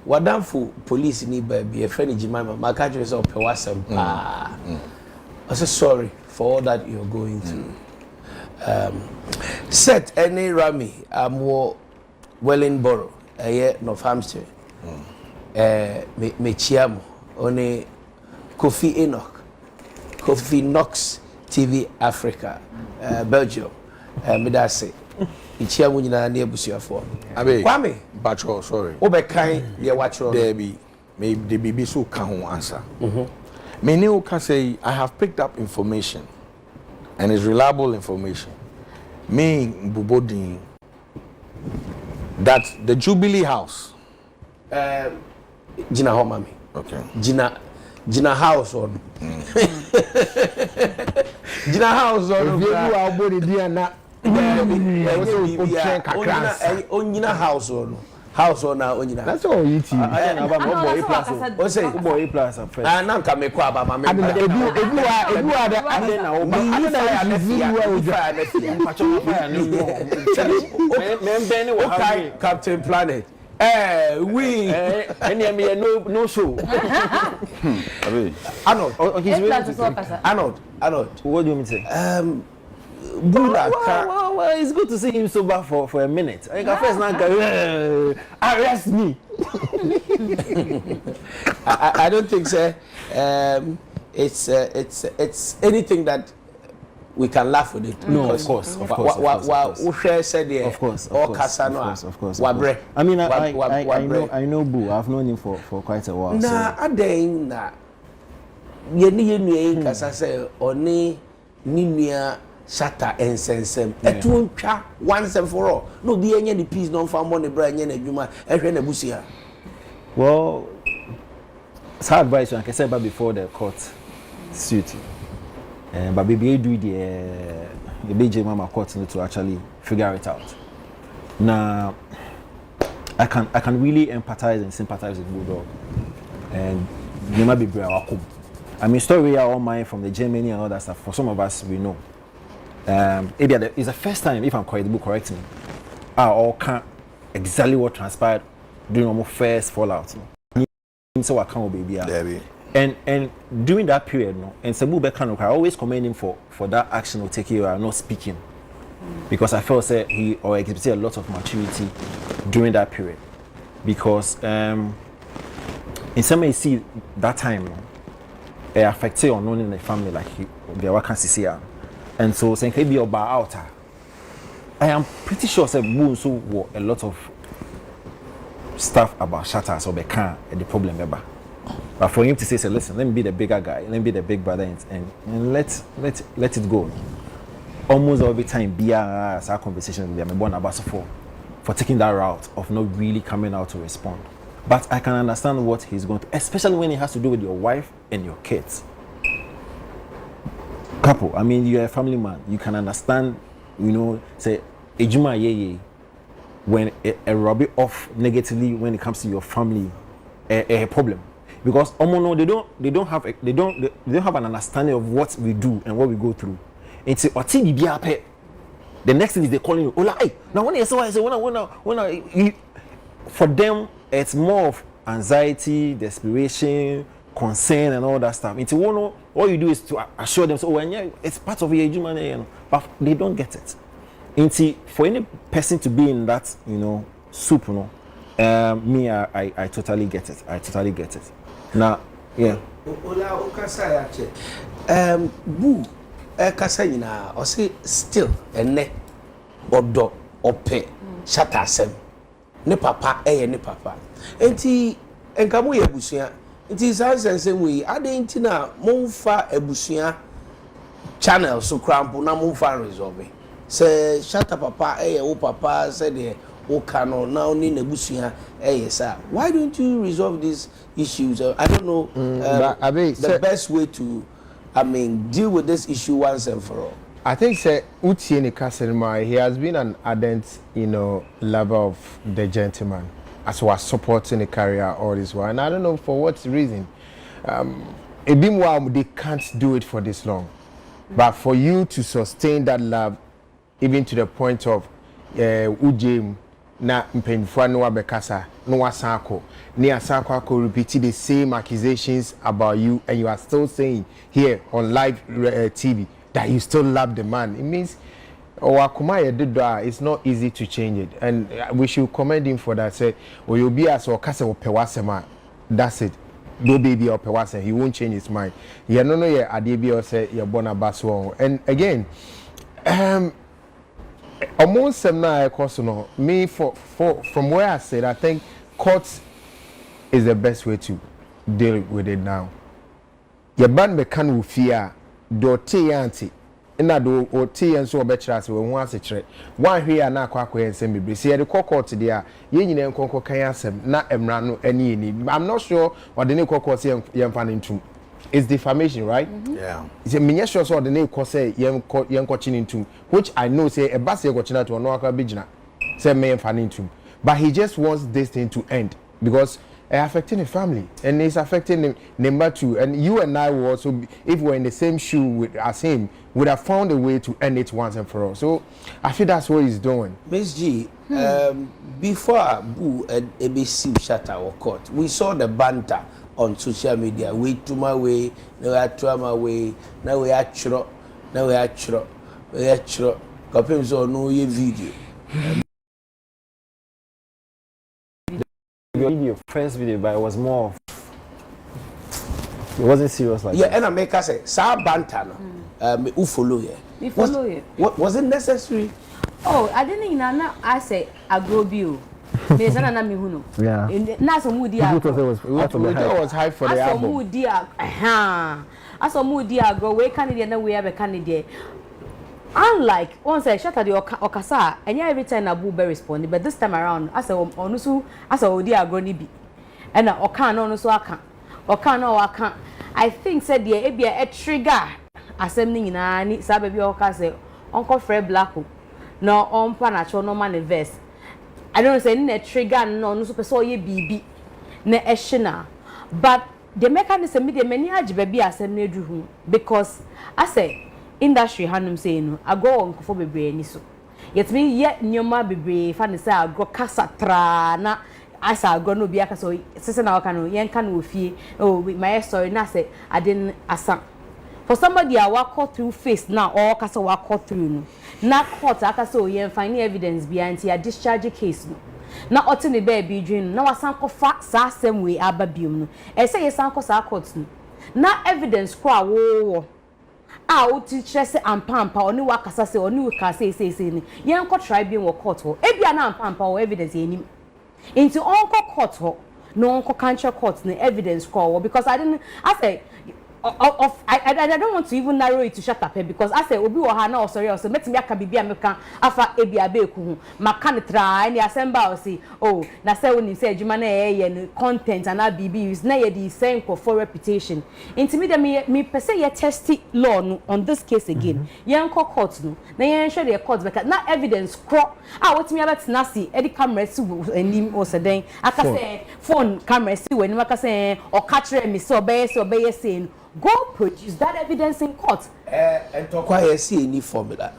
A: wadamfo police ni baby a friend Jimama maka just up wasem pa. I say sorry for all that you're going through. Set any Rami amwo Wellingborough Northampton. Me chiamo one Kofi Enoch Kofi Knox TV Africa Belgium me da say chiamo nyina na ebusuafo
B: abe
A: Kwame
B: Bacho sorry
A: obekan de watchro
B: there be may the BB so can answer me new can say I have picked up information and it's reliable information me Bubodin that the Jubilee House
A: Gina ho mami
B: okay
A: Gina house on Gina house on
H: you are body dia na
A: onyina house on na onyina
H: that's all you see
D: I na ba mo boy plus
A: o say
D: boy plus first
A: na nka me kwa ba ma me
H: edu ada
D: na wo
A: me
D: ben wo
A: Captain Planet we
D: any me no show
A: Arnold
D: what do you mean say
A: Bula
D: well, it's good to see him sober for a minute. I think first now arrest me.
A: I don't think so. It's anything that we can laugh with it.
D: No, of course.
A: Of course. Wabre.
D: I mean, I know Boo. I've known him for quite a while.
A: Na aden na yenu kasa say oni ninia Shatta ensensem etu ntwa once and for all no be enye the peace no fa money bra enye na adwuma ehwe na busia.
D: Well, it's advice I can say about before the court suit. But baby do the BJ mama court to actually figure it out. Now I can really empathize and sympathize with Bulldog. And you might be brave. I mean, story are all mine from the Germany and all that stuff. For some of us, we know. It's the first time, if I'm correct me, I all can't exactly what transpired during our first fallout. So I can't baby. And during that period, no, and Sabu Bekano, I always commend him for that action of taking or not speaking, because I felt that he exhibited a lot of maturity during that period. Because in some way, you see that time, no, it affected or known in the family like the work can see here. And so, saying he be about out. I am pretty sure that Boo so were a lot of stuff about Shatta so they can't the problem ever. But for him to say, listen, let me be the bigger guy, let me be the big brother, and let it go. Almost every time, our conversation with me born about for taking that route of not really coming out to respond. But I can understand what he's going to, especially when it has to do with your wife and your kids. Couple, I mean, you're a family man. You can understand, say, ejuma ye when a rub it off negatively when it comes to your family, a problem. Because they don't have an understanding of what we do and what we go through. It's the next thing is they calling you. Oh, like, now when for them it's more of anxiety, desperation, concern, and all that stuff. It's all you do is to assure them. So it's part of your human, but they don't get it. For any person to be in that, soup, me, I totally get it. I totally get it. Now, yeah.
A: Ola okasa yache. Boo kasa nyina o say still ene odo ope Shatta asem. Ne papa ne papa. Enti enka mo ye busua. Enti sansense we ade nti na momfa ebusua channel so crampo na momfa resolve. Say Shatta papa wo papa say de o cano now ni nebusua sir. Why don't you resolve these issues? I don't know the best way to deal with this issue once and for all.
H: I think say Utieni Kaselma, he has been an ardent, lover of the gentleman as was supporting the career all this while. And I don't know for what reason. They can't do it for this long. But for you to sustain that love, even to the point of Ujem na mpanyinfo no abekasa no wasanko ne asanko repeat the same accusations about you and you are still saying here on live TV that you still love the man. It means it's not easy to change it, and we should commend him for that. Say, or you'll be as or kase opewasema. That's it. No baby opewase. He won't change his mind. Yeah, no, yeah. Adebi or say you're born a baswo. And again, amongst them now, me from where I said, I think courts is the best way to deal with it now. Your band me can fear do auntie. Na do o ti en so obechira se we hu asechire wan hwe ya na akwa ensem bebre se ye de kokot de a ye nyine nkonko kan asem na emra no ani ni. I'm not sure what the name kokot se yemfa ntum. It's defamation, right?
B: Yeah.
H: It's a miniature sure so the name ko say yemko chintum, which I know say e ba se go china to no aka bigina say me yemfa ntum. But he just wants this thing to end because affecting the family and it's affecting him. Number two, and you and I will also, if we're in the same shoe as him, would have found a way to end it once and for all. So I feel that's what he's doing.
A: Miss G, before Boo and ABC Shattawale court, we saw the banter on social media. We to my way, now we are to my way, now we are chro, now we are chro, we are chro. Companies on no video.
D: Video, first video, but it was more. It wasn't serious like that.
A: Yeah, and I make us say, "Sa bantana, me who follow you?
E: Me follow you.
A: Was it necessary?
E: Oh, I didn't know. I say I grow you. Me say na me huno.
D: Yeah.
E: Na so moody.
H: That was high for the album.
E: Moody. I saw moody. Grow. We Canadian. Na we have a Canadian. Unlike once I shut at the Okasa, and every time Abu be responding, but this time around, I said, Onusu, I saw Odi Agroni be. And I can't, no, so I can't. Or can't, no, I can't. I think, said the Abia a trigger. Assembling in any Sababy Okase, Uncle Fred Blacko, no on Panacho, no manifest. I don't say a trigger, no super so ye BB, ne eshina. But the mechanism, the many baby assembly drew because I say, industry hanum say no ago on kofo bebre ni so yet me yet nyoma bebre fa ne say ago kasa tra na asa ago no bia kasa sese na waka no yen kan wo fie oh my story na say I didn't asa for somebody a walk through face now or kasa walk through no na court aka say yen find evidence behind a discharge case no na ote ne baby dream na wasan kofa sa same way ababium no e say yesan ko sa court no na evidence ko awo o teacher say ampampa oni wakasa say oni wika say ni yen ko try bi wo court ho e bia na ampampa o evidence enim into onko court ho no onko country court na evidence ko because I say I don't want to even narrow it to shut up because I say obi wo ha na sorry also metimi aka bibia meka afa ebia be ku hu maka ne try ni assemble o say oh na say woni say adwuma na ye content and na bibi is na ye the same for reputation intimi dem me pese ye test law no on this case again yen ko court no na yen hwe the court because na evidence cro wotimi abet na see e di camera si enim o se den aka say phone camera si wani aka say o catch me so obey say go produce that evidence in court.
A: And talk why I see any formula.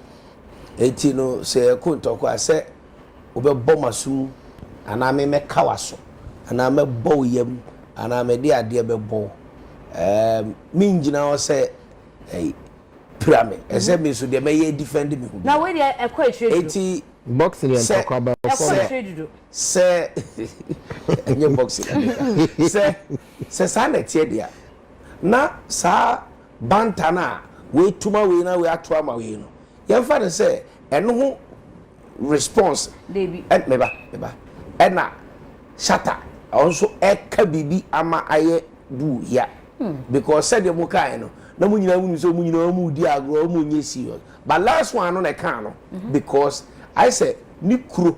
A: Etino say couldn't talk I say over bomasu and I may make kawaso and I may bow yem and I may dear bow. Minjina say hey pyramid. I said me so they may defend me.
E: Now wait a question.
A: 80
H: boxing and talk about
A: say and your boxing. Say sanet here. Na sa bantana we tuma we na we atwa we no ye fa ne say eno ho response
E: David
A: and meba na shatter also eka bibi ama aye bu ya because said the mukai no na mu nyina mu so mu nyina mu di agro mu nye serious but last one no na kan no because I say ni kuro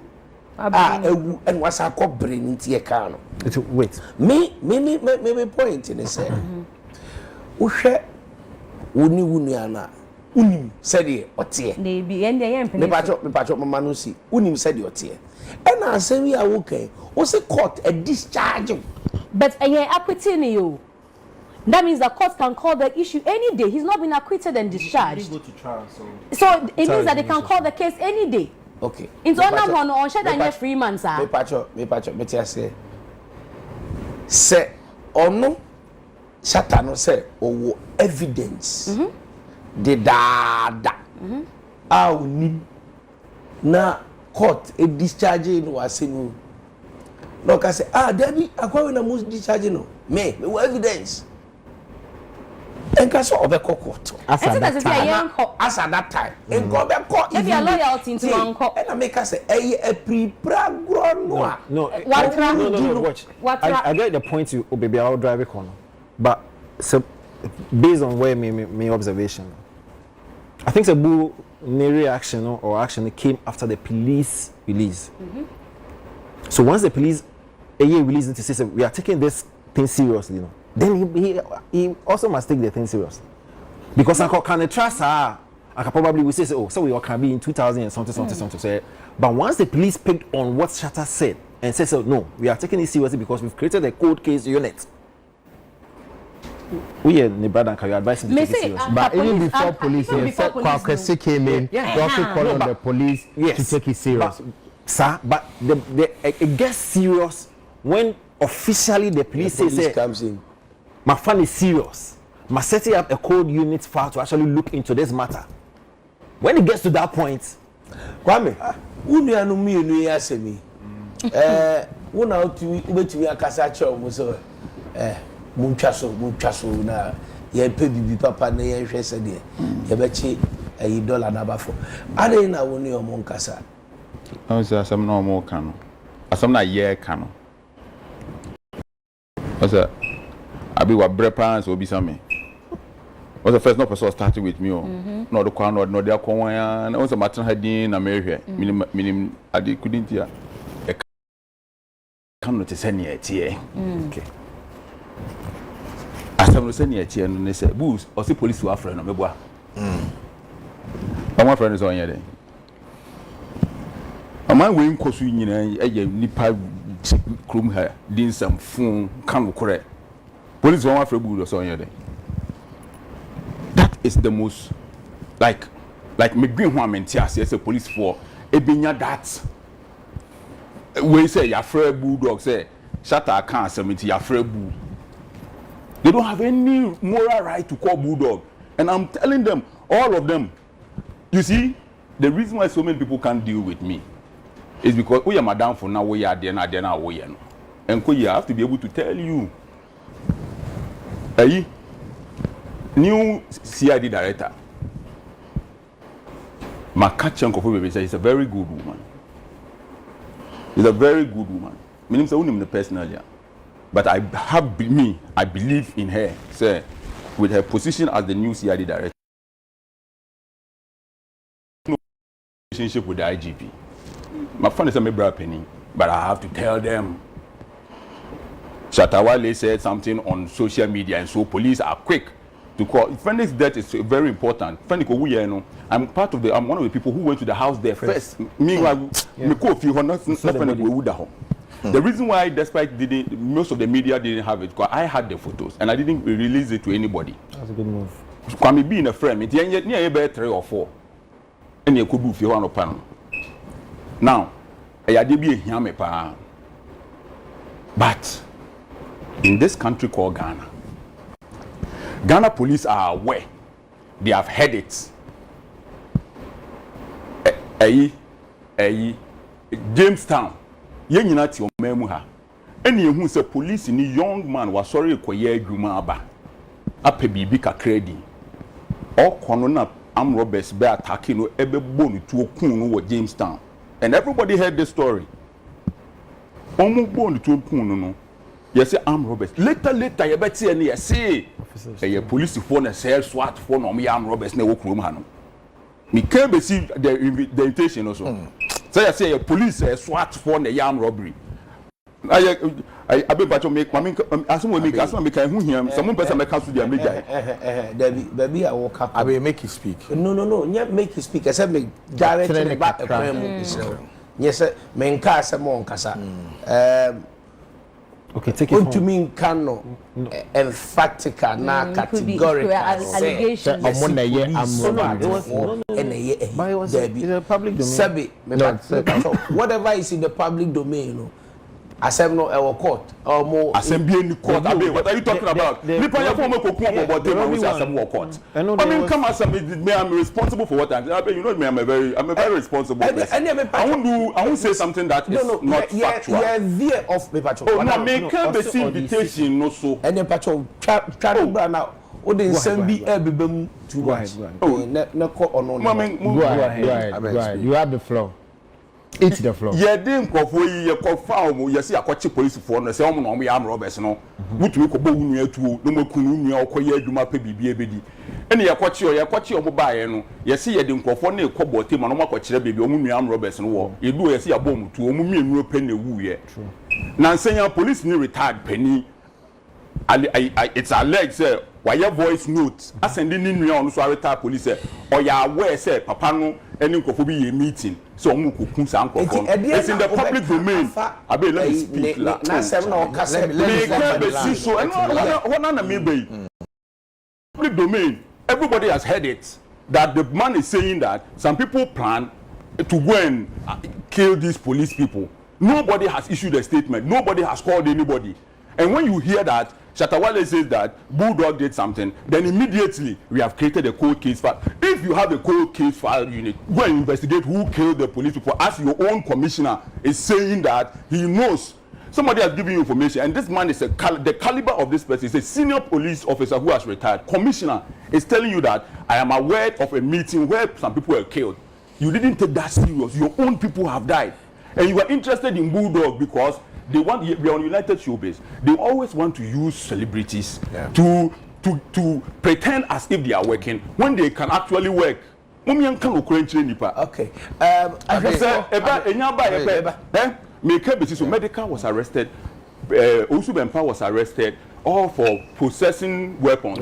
A: ewu and wasa ko brain ntie kan no
D: wait
A: me point in say uhwe woni wunuana unim said otie
E: they be and they
A: me pacho mama no si unim said otie and asem ya wo kan o say court a discharge
E: but acquitting you that means the court can call the issue any day. He's not been acquitted and discharged.
D: He didn't go to trial,
E: so it means that they can call the case any day.
A: Okay.
E: Into another one on Shatta and free man, sir.
A: Me pacho, me tia say, ono, Shatta no say, oh, evidence. The da. Ah, ni na court a discharging was in. No, I say, Debbie, I go in a most discharging. No, me evidence. And case of a court.
E: As at
A: that time. And go back court.
E: If you are loyalty to uncle.
A: And I make us say, a pre-program.
D: No, watch. I get the point you baby I'll drive a corner. But so based on where my observation, I think the bull reaction or action came after the police release. So once the police released it to say we are taking this thing seriously, then he also must take the thing seriously. Because I can trust her. I can probably will say, oh, so we all can be in 2000 and something. Say, but once the police picked on what Shatta said and said, so no, we are taking it seriously because we've created a cold case unit. We are Nebraska, can you advise him to take it seriously?
H: But even before police, Kwasi came in, they also called on the police to take it serious.
D: Sir, but it gets serious when officially the police say
A: comes in.
D: My fan is serious. My setting up a code unit file to actually look into this matter. When it gets to that point,
A: Kwame, unu anu mi unu ya semi. Una ubetumi akasa cho so muntwaso na ye pe bibi papa na ye hwe se de ye bechi $1 na bafo. Ade na woni o mon kasa.
C: I say asam na o mo kan. Asam na ye kan. What's that? I be what bread plans will be something. Was the first no person started with me no the crown no the akwan and also matter hadin America minim ade couldn't hear e kan no te send here tie okay asam no send here tie no say boost or say police were afraid no meboa my friend is on here then am we nkosu nyina eye nipa krum ha din sam fun kan korre police were afraid boost so on here then. That is the most like me green one mentia say police for ebinya that we say your afraid Bulldog say Shatta can't submit your afraid bull. They don't have any moral right to call Bulldog, and I'm telling them, all of them. You see, the reason why so many people can't deal with me is because we are madam for now we are there now we are no, and you have to be able to tell you, hey. New CID director, Makachan Kofu baby says he's a very good woman. He's a very good woman. My name is only personally, but I believe in her. Say, with her position as the new CID director, no relationship with the IGP. My friend is a member penny, but I have to tell them. Shattawale said something on social media, and so police are quick to call. Friendly's death is very important. I'm part of I'm one of the people who went to the house there first. Meanwhile, the reason why, despite most of the media didn't have it, because I had the photos and I didn't release it to anybody.
D: That's a good move.
C: Kwame being a friend, it near about 3 or 4, and you could do if you want to pan. Now, I did be a but in this country called Ghana police are aware. They have heard it. Jamestown. Yen not your memoha. Any who say police in a young man was sorry for ye Jumaba. Up a bibi credit. All corner armed robbers be attacking no ebe bone to a kun or Jamestown. And everybody heard the story. Almost bone to a kun no. Yes, armed robbers. Later, you bet see any say. A police phone and sell SWAT phone on me armed robbers no work room hano. Me can't receive the invitation also. So I say a police SWAT phone a armed robbery. I be but make as we make as we make who here some person make us to the media.
A: Baby I walk up.
B: I will make you speak.
A: No, make you speak. I said me directly back a Yes, men cast a monk.
D: Okay, take it
A: to mean cano emphatic na categorical
E: allegation.
D: It's a public domain.
A: Whatever is in the public domain, you know. Asem no ewo court or more
C: assembly in court. What are you talking about? The former court. I mean, come as I'm responsible for what I'm. You know me. I'm a very responsible person. I won't say something that is not factual.
A: Yeah, via of me patrol.
C: Oh, no, make the invitation no so.
A: And then patrol try now. O de nsem bi ebebem too much. Oh, no court or no.
H: Go ahead. You have the floor. Eat the floor.
C: Yeah, then coffee, you confirm, you see a coach police for no say, no, we am robbers, no. Which we could go near to no more kunu or koye juma pe bibi. Any a coach or mobile, no. You see a dim for no cobo team and no coach baby, only am robbers no war. You do see a bomb to me no penny woo ye. Now saying police new retired penny. It's alleged, sir. Why your voice notes? I send in on so retired police, or ya aware, say, papa no, any coffee meeting. So it's in the public domain. I be let me speak. Public domain. Everybody has heard it. That the man is saying that some people plan to go and kill these police people. Nobody has issued a statement. Nobody has called anybody. And when you hear that, Shattawale says that Bulldog did something, then immediately we have created a cold case file. If you have a cold case file unit, go and investigate who killed the police people. As your own commissioner is saying that he knows. Somebody has given you information, and this man is the caliber of this person is a senior police officer who has retired. Commissioner is telling you that I am aware of a meeting where some people were killed. You didn't take that serious. Your own people have died. And you are interested in Bulldog because we are on United Showbiz. They always want to use celebrities to pretend as if they are working when they can actually work.
A: Okay.
C: Medical was arrested. Osu Bempa was arrested. All for possessing weapons.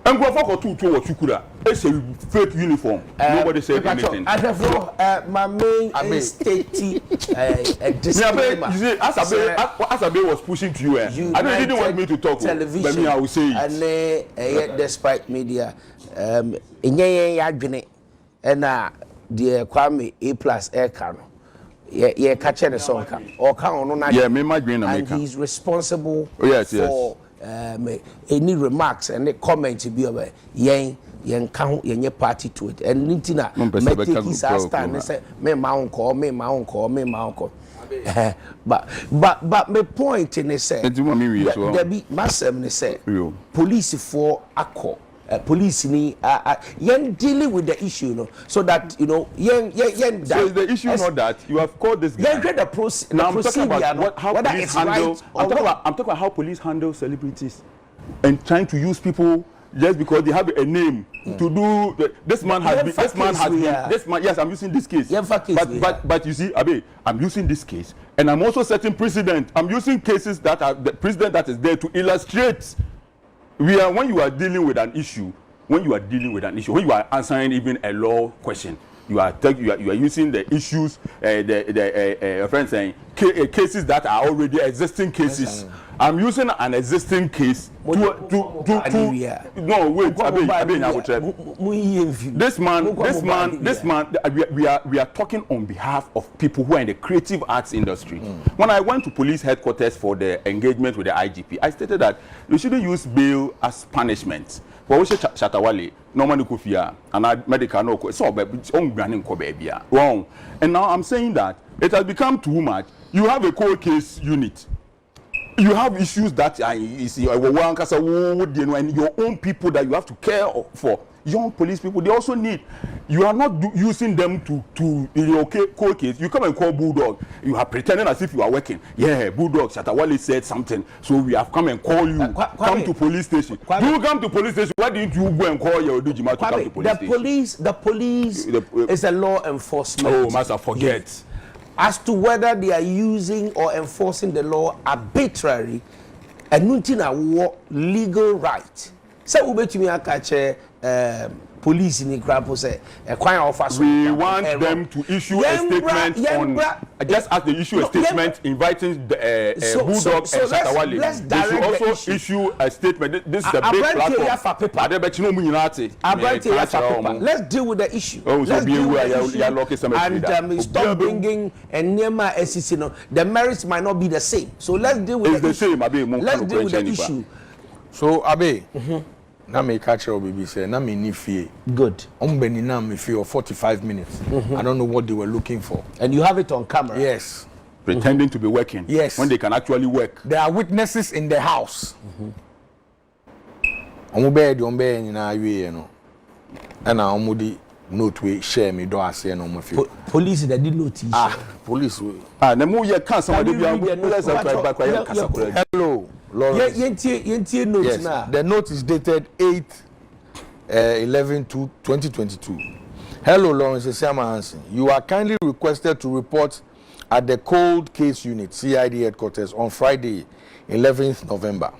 C: And go for two or chukura. It's a fake uniform. Nobody said anything.
A: My main stating a disclaimer.
C: You see, Asabe was pushing to you. I know you didn't want me to talk.
A: Television.
C: But me, I will say it.
A: And despite media, and the Kwame A+ Air Cano. Yeah, catching the song. Or and he's responsible for any remarks and any comment to be over yen count yen party to it and Nitina make his stand and say me my uncle but my point in say there be massive say police for accord police ni yen dealing with the issue, you know, so that you know yen
C: so is the issue not that you have called this guy?
A: Now I'm talking
C: about how police handle. I'm talking about how police handle celebrities and trying to use people just because they have a name to do. This man has been. Yes, I'm using this case. But you see, Abe, I'm using this case, and I'm also setting precedent. I'm using cases that are the precedent that is there to illustrate. When you are dealing with an issue, when you are answering even a law question, you are using the issues, friends saying cases that are already existing cases. I'm using an existing case no wait. This man. We are talking on behalf of people who are in the creative arts industry. When I went to police headquarters for the engagement with the IGP, I stated that we shouldn't use bail as punishment. For which Shattawale, normally kufia and medical no so wrong. And now I'm saying that it has become too much. You have a cold case unit. You have issues that and your own people that you have to care for. Young police people, they also need. You are not using them to in your cold case. You come and call Bulldog. You are pretending as if you are working. Yeah, Bulldog, Shattawale said something, so we have come and call you. Come to police station. You come to police station. Why didn't you go and call your Dujima to come to police station?
A: The police is a law enforcement.
C: Oh, master, forget.
A: Yes. As to whether they are using or enforcing the law arbitrarily, and nothing a legal right. So we bet me a catch police in the crap say a choir offer.
C: We want them to issue a statement on. Just as they issue a statement inviting the Bulldog and Shattawale, they should also issue a statement. This is a big platform.
A: Let's deal with the issue.
C: Let's deal with the issue.
A: And stop bringing and Nema SEC. The merits might not be the same. So let's deal with the issue. Let's deal with the issue.
B: So Abe, na me catch your baby say na me ni fie.
A: Good.
B: Ombeni na me fie 45 minutes. I don't know what they were looking for.
A: And you have it on camera.
B: Yes.
C: Pretending to be working.
B: Yes.
C: When they can actually work.
B: There are witnesses in the house. Ombe di ombe nyina awie no. And omudi note we share me do ase no mo fie.
A: Police that did not teach.
B: Police we.
C: Na mu ye kan somebody bi am
B: Hello. Lawrence.
A: Yes,
B: the note is dated 8/11/2022. Hello, Lawrence Esiama Hansen. You are kindly requested to report at the Cold Case Unit, CID headquarters, on Friday, 11th November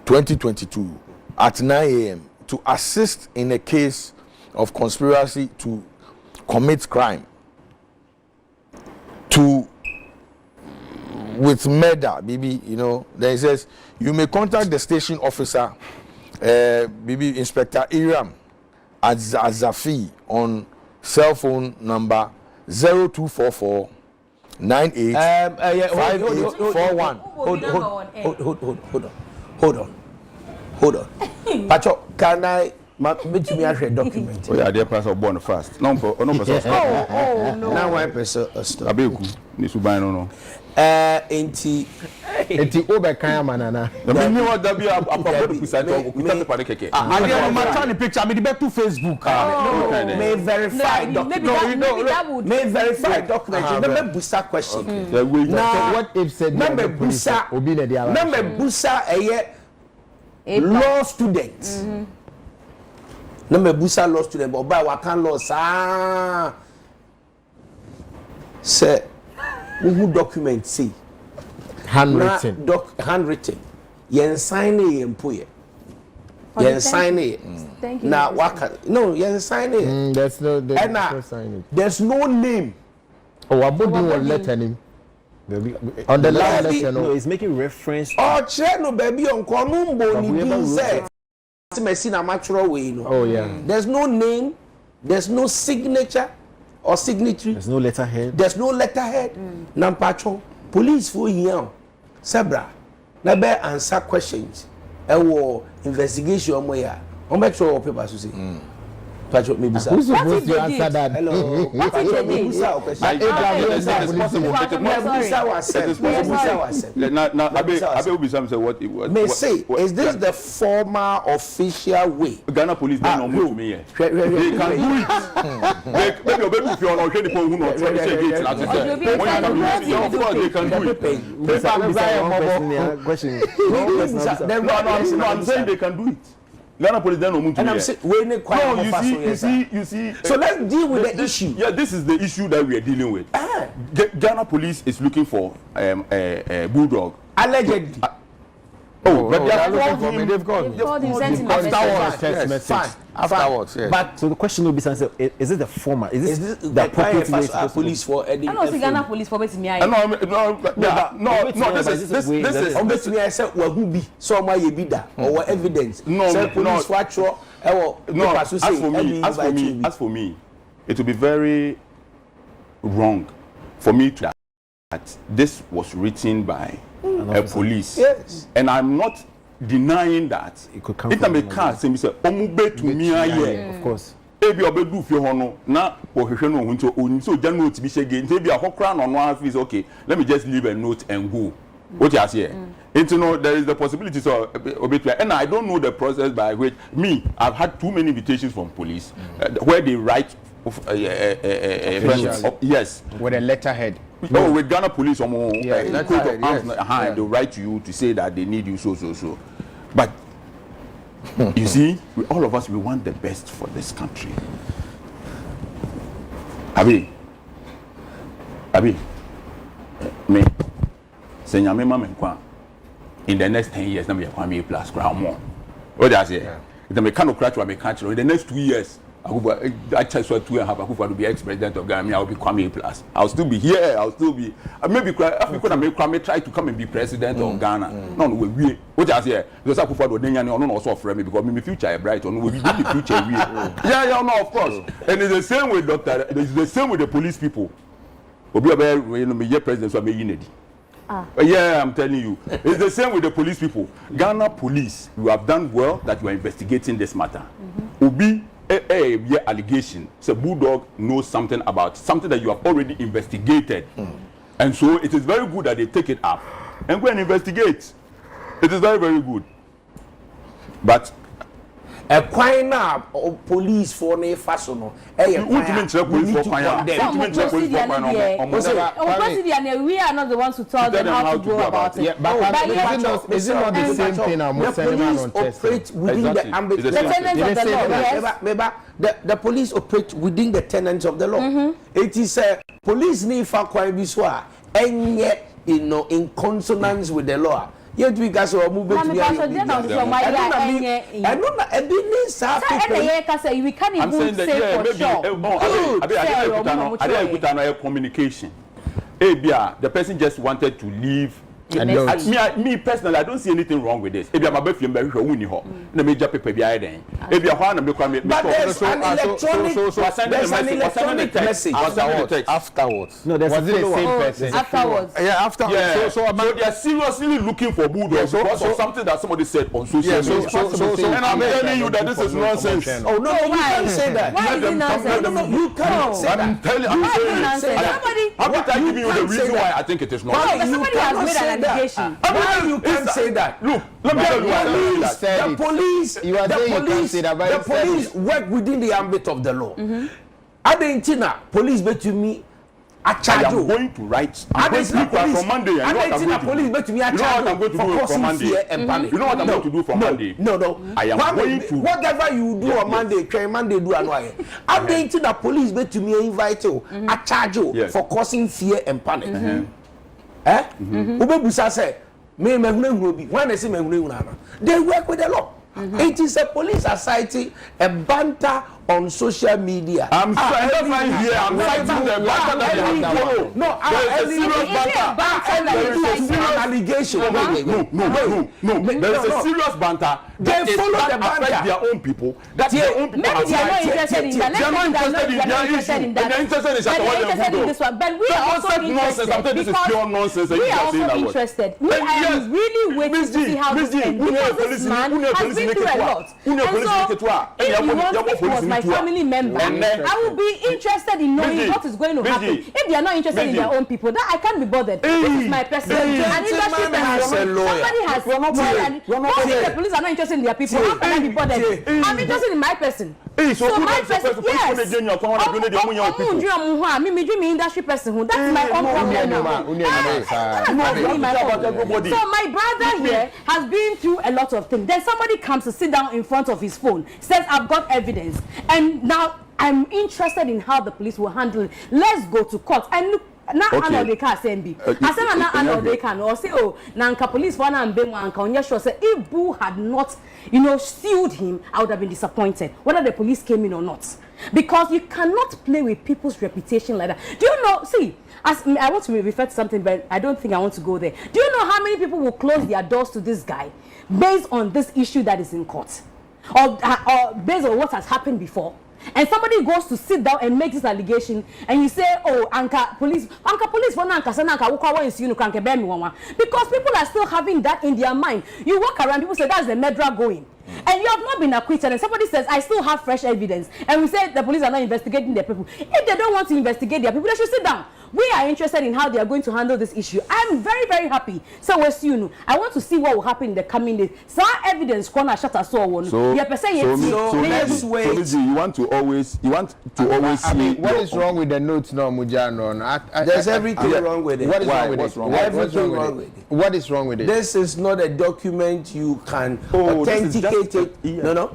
B: 2022, at 9 a.m. to assist in a case of conspiracy to commit crime, with murder, baby, you know. Then it says you may contact the station officer, baby Inspector Iram at Zafi on cell phone number 0244 98 5841.
A: Hold on. Pacho, can I meet me a document?
C: Oh yeah, the person born fast. No person.
A: Oh no. Now why person stop.
C: Abeku, ni suban no.
A: Enti
H: Obekaya manana.
C: The me what that be apapa kusa to okuta te pare keke.
B: And then my turn the picture me the back to Facebook.
A: May verify document. May verify document. Remember busa question.
H: Now what if said
A: remember busa
H: obi na dia.
A: Remember busa law student. Remember busa law student but by wakan law sa say who document see
H: handwritten
A: yen sign it yen puye yen sign it now waka no yen sign it
H: there's no sign it
A: there's no name
H: abodi will letter name on the last letter
D: no it's making reference
A: oh che no baby on kono mbo ni bin say machine amateur way no
H: oh yeah
A: there's no name there's no signature or signatory.
D: There's no letterhead.
A: There's no letterhead. Nampacho police for here. Sebra. Na be answer questions. Ewo investigation mo ya. On make sure papers to say. Pacho me bisa.
H: Who's supposed to answer that?
A: Hello.
E: What is the name?
C: Abe Ubisam say what
A: may say is this the former official way?
C: Ghana police don't know me here. They can do it. Maybe obedu fi on ohwe ni po hu no try say gate na to say. Of course they can do it. I'm saying they can do it. Ghana police don't know me.
A: And I'm saying
C: you see.
A: So let's deal with the issue.
C: Yeah, this is the issue that we are dealing with. Ghana police is looking for Bulldog.
A: Allegedly.
C: But they are
E: They've called him, sent him
B: Afterwards, yes.
D: But so the question will be, is it the former? Is this the appropriate way to
A: police for
E: I don't see Ghana police for betting me.
C: No. This is.
A: Obviously, I said, well, who be so my yebida or evidence?
C: No. As for me, it will be very wrong for me to that this was written by a police.
A: Yes.
C: And I'm not denying that.
D: It could come
C: from
D: from
C: a car say omube to me here.
D: Of course.
C: Ebi obedu fi hono na ohwehwe no hunto oni so gya note bi shege nti ebi akokra no no afis okay let me just leave a note and go. What you say? Into no there is the possibility so obetu and I don't know the process by which I've had too many invitations from police where they write yes
H: with a letterhead.
C: No, with Ghana police,
H: letterhead,
C: they write to you to say that they need you so. But you see, all of us, we want the best for this country. Abi, me, say nyame mama nkwa. In the next 10 years, na me kwame plus crown more. What does it? The mechanical crash or mechanical in the next 2 years. I just saw 2.5 Akufo to be ex-president of Ghana. I will be Kwame Plus. I'll still be here. I'll still be. Maybe Africa may Kwame try to come and be president of Ghana. No, we. What I say? Because Akufo would then also offer me because my future is bright. On we be the future. Yeah, no, of course. And it's the same with doctor. It's the same with the police people. Obi Abel, me president, so me unity. Yeah, I'm telling you. It's the same with the police people. Ghana police, you have done well that you are investigating this matter. Obi. Allegation. So Bulldog knows something about something that you have already investigated. And so it is very good that they take it up and go and investigate. It is very, very good. But
A: a quine up police for ne fasono.
C: We are
E: not the ones who tell them how to go about it.
H: But is it not the same thing I'm sending on
A: operate within the ambit of the law. The police operate within the tenets of the law. It is a police need for quine biswa and yet in consonance with the law. Yet we got so move to the
E: we can't even say for sure.
C: Communication. The person just wanted to leave. Me personally, I don't see anything wrong with this. If you have a film, the major paper behind it. If you have
A: but there's an electronic message
H: afterwards. No, there's the same person
E: afterwards.
H: Yeah, afterwards.
C: Yeah. So they are seriously looking for Bulldog because of something that somebody said on social media. And I'm telling you that this is nonsense.
A: Oh no, you can't say that.
E: Why is it nonsense?
A: No, you can't say that.
C: I'm telling you. I'm not giving you the reason why I think it is nonsense.
E: Somebody has made an allegation.
A: Why you can't say that?
C: Look, let me tell you why
A: the police work within the ambit of the law. Adentina, police bet to me. I am
C: going to write. I'm going to do from Monday. You know what I'm going to do? You know what I'm going to do from Monday? You know what I'm going to do from Monday?
A: No.
C: I am going to.
A: Whatever you do on Monday, can Monday do annoy. I'm going to the police bet to me invite you. I charge you for causing fear and panic. Ubebusa say, me when they say they work with the law. It is a police society, a banter on social media.
C: I'm fighting here. I'm fighting the banter that they have.
A: No, there is a serious banter. There is an allegation.
C: No. There is a serious banter.
A: They follow the banter.
C: Affect their own people. That their own people
E: maybe they are not interested in that.
C: They are not interested in their issue. And they are interested in Shattawale.
E: But we are also interested.
C: I'm telling you, this is pure nonsense.
E: We are also interested. We are really waiting to see how this ends. Because this man has been through a lot. And so, if he was my family member, I will be interested in knowing what is going to happen. If they are not interested in their own people, then I can't be bothered. This is my person. And leadership somebody has the police are not interested in their people. How can I be bothered? I'm interested in my person. So my person, yes. Me industry person. That's my own problem. So my brother here has been through a lot of things. Then somebody comes to sit down in front of his phone, says I've got evidence, and now I'm interested in how the police will handle it. Let's go to court and look. Na ano they can send be. I said na ano they can or say oh na nka police for na mbe nka onye sure say if Boo had not sued him, I would have been disappointed whether the police came in or not, because you cannot play with people's reputation like that. Do you know? See, as I want to refer to something, but I don't think I want to go there. Do you know how many people will close their doors to this guy based on this issue that is in court, or based on what has happened before? And somebody goes to sit down and make this allegation, and you say, oh, anka police for nanka sananka ukawa is kanke bemi wama, because people are still having that in their mind. You walk around, people say that's the murderer going, and you have not been acquitted, and somebody says I still have fresh evidence, and we say the police are not investigating their people. If they don't want to investigate their people, they should sit down. We are interested in how they are going to handle this issue. I'm very, very happy. So I want to see what will happen in the coming days. So evidence corner shatter so
C: let's wait. So you want to always see.
H: What is wrong with the notes now, Mujano?
A: There's everything wrong with it.
H: What is wrong with it? What is wrong with it?
A: This is not a document you can authenticate it. No.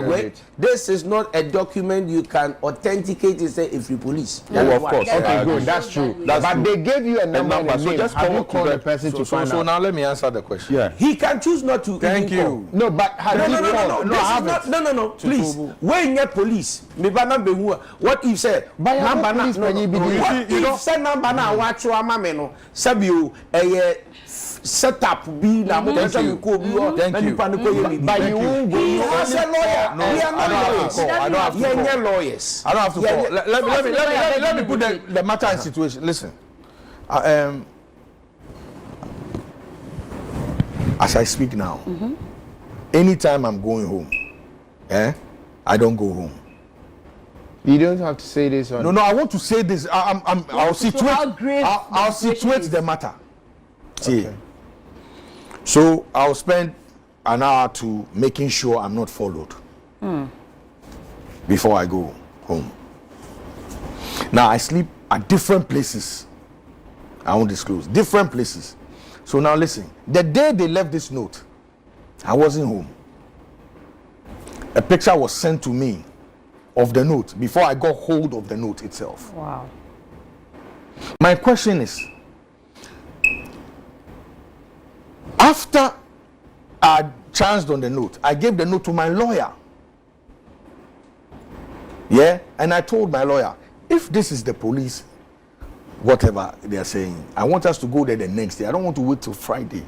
A: Wait. This is not a document you can authenticate and say if you police.
C: Oh, of course.
H: Okay, good. That's true. But they gave you a number and a
C: So
H: name.
C: just
H: Have you
C: call
H: called the person to find
B: So
H: out?
B: now let me answer the question.
C: Yeah.
A: He can choose not to.
B: Thank
A: even
B: you.
A: call.
H: No, but have you called?
A: This is not, no. Please, when you police, me ba number what if say
H: But your
A: number
H: police when you be doing-
A: what if say number na watch wa ma me no sabi o setup bi na mo
B: Thank
A: say
B: you.
A: me ko bi o
B: Thank
A: na
B: you.
A: nipa no ko ye me
H: But
A: bi.
H: you won't go.
A: He has a lawyer.
B: No,
A: We are
B: I don't have to
A: not
B: call. I don't have to call.
A: lawyers. Lawyers.
B: I don't have to
A: Yeah,
B: call.
A: yeah.
B: Let me put the matter in situation. Listen, as I speak now, anytime I'm going home, I don't go home.
H: You don't have to say this on.
B: No, I want to say this. I'll situate.
E: how grave
B: I'll
E: the situation
B: situate
E: is.
B: the matter. See. So I'll spend an hour to making sure I'm not followed before I go home. Now I sleep at different places. I won't disclose different places. So now listen. The day they left this note, I wasn't home. A picture was sent to me of the note before I got hold of the note itself.
E: Wow.
B: My question is, after I chanced on the note, I gave the note to my lawyer. Yeah, and I told my lawyer, if this is the police, whatever they are saying, I want us to go there the next day. I don't want to wait till Friday.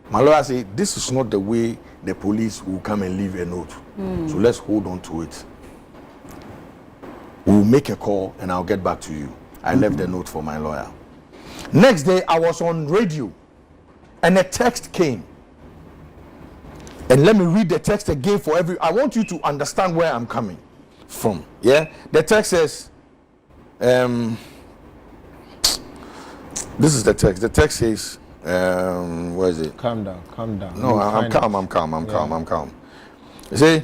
B: My lawyer said, this is not the way the police will come and leave a note. So let's hold on to it. We'll make a call and I'll get back to you. I left the note for my lawyer. Next day, I was on radio and a text came. And let me read the text again for I want you to understand where I'm coming from. Yeah? The text says, this is the text. The text says, where is it?
H: Calm down.
B: No, I'm calm. You see,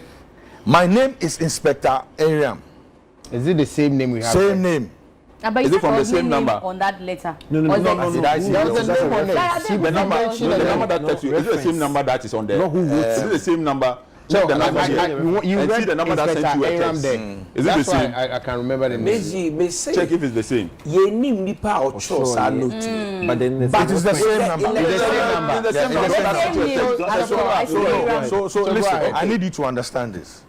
B: my name is Inspector Ariam.
H: Is it the same name we have?
B: Same name.
E: But
C: Is it from the same
E: name
C: number?
E: On that letter.
C: No.
H: There's a name on
E: Yeah, I
H: it.
E: think
C: The number that text you, is it the same number that is on there?
H: No, who wrote
C: Is it the same number? Check the number here.
H: You
C: And see
H: read
C: the number that sent
H: Inspector
C: you a
H: Aram
C: text.
H: there.
C: Is it
H: That's
C: the same?
H: why I can remember the name.
A: Meji me say
C: Check if it's the same.
A: ye nim nipa o chose
H: yeah.
A: note.
D: But then
B: It is the same number.
H: It's the same number.
C: It's the same number.
E: It's the same name.
C: That's
E: I see Aram.
B: So listen, I need you to understand this.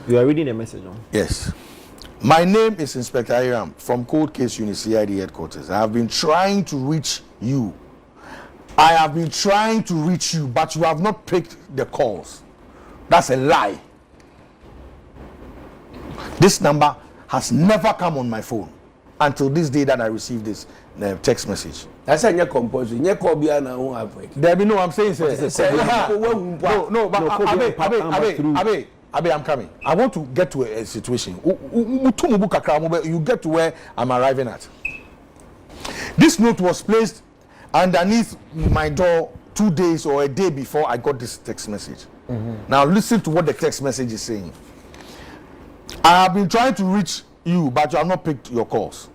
D: you are reading the message on.
B: Yes. My name is Inspector Aram from Cold Case Unit CID headquarters. I have been trying to reach you. But you have not picked the calls. That's a lie. This number has never come on my phone until this day that I received this text message.
A: That's a compulsory. Nye call bi na won avoid.
B: There be no, I'm saying, sir.
A: No,
B: But Abe, I'm coming. I want to get to a situation. You get to where I'm arriving at. This note was placed underneath my door 2 days or a day before I got this text message. Now listen to what the text message is saying. I have been trying to reach you, but you have not picked your calls.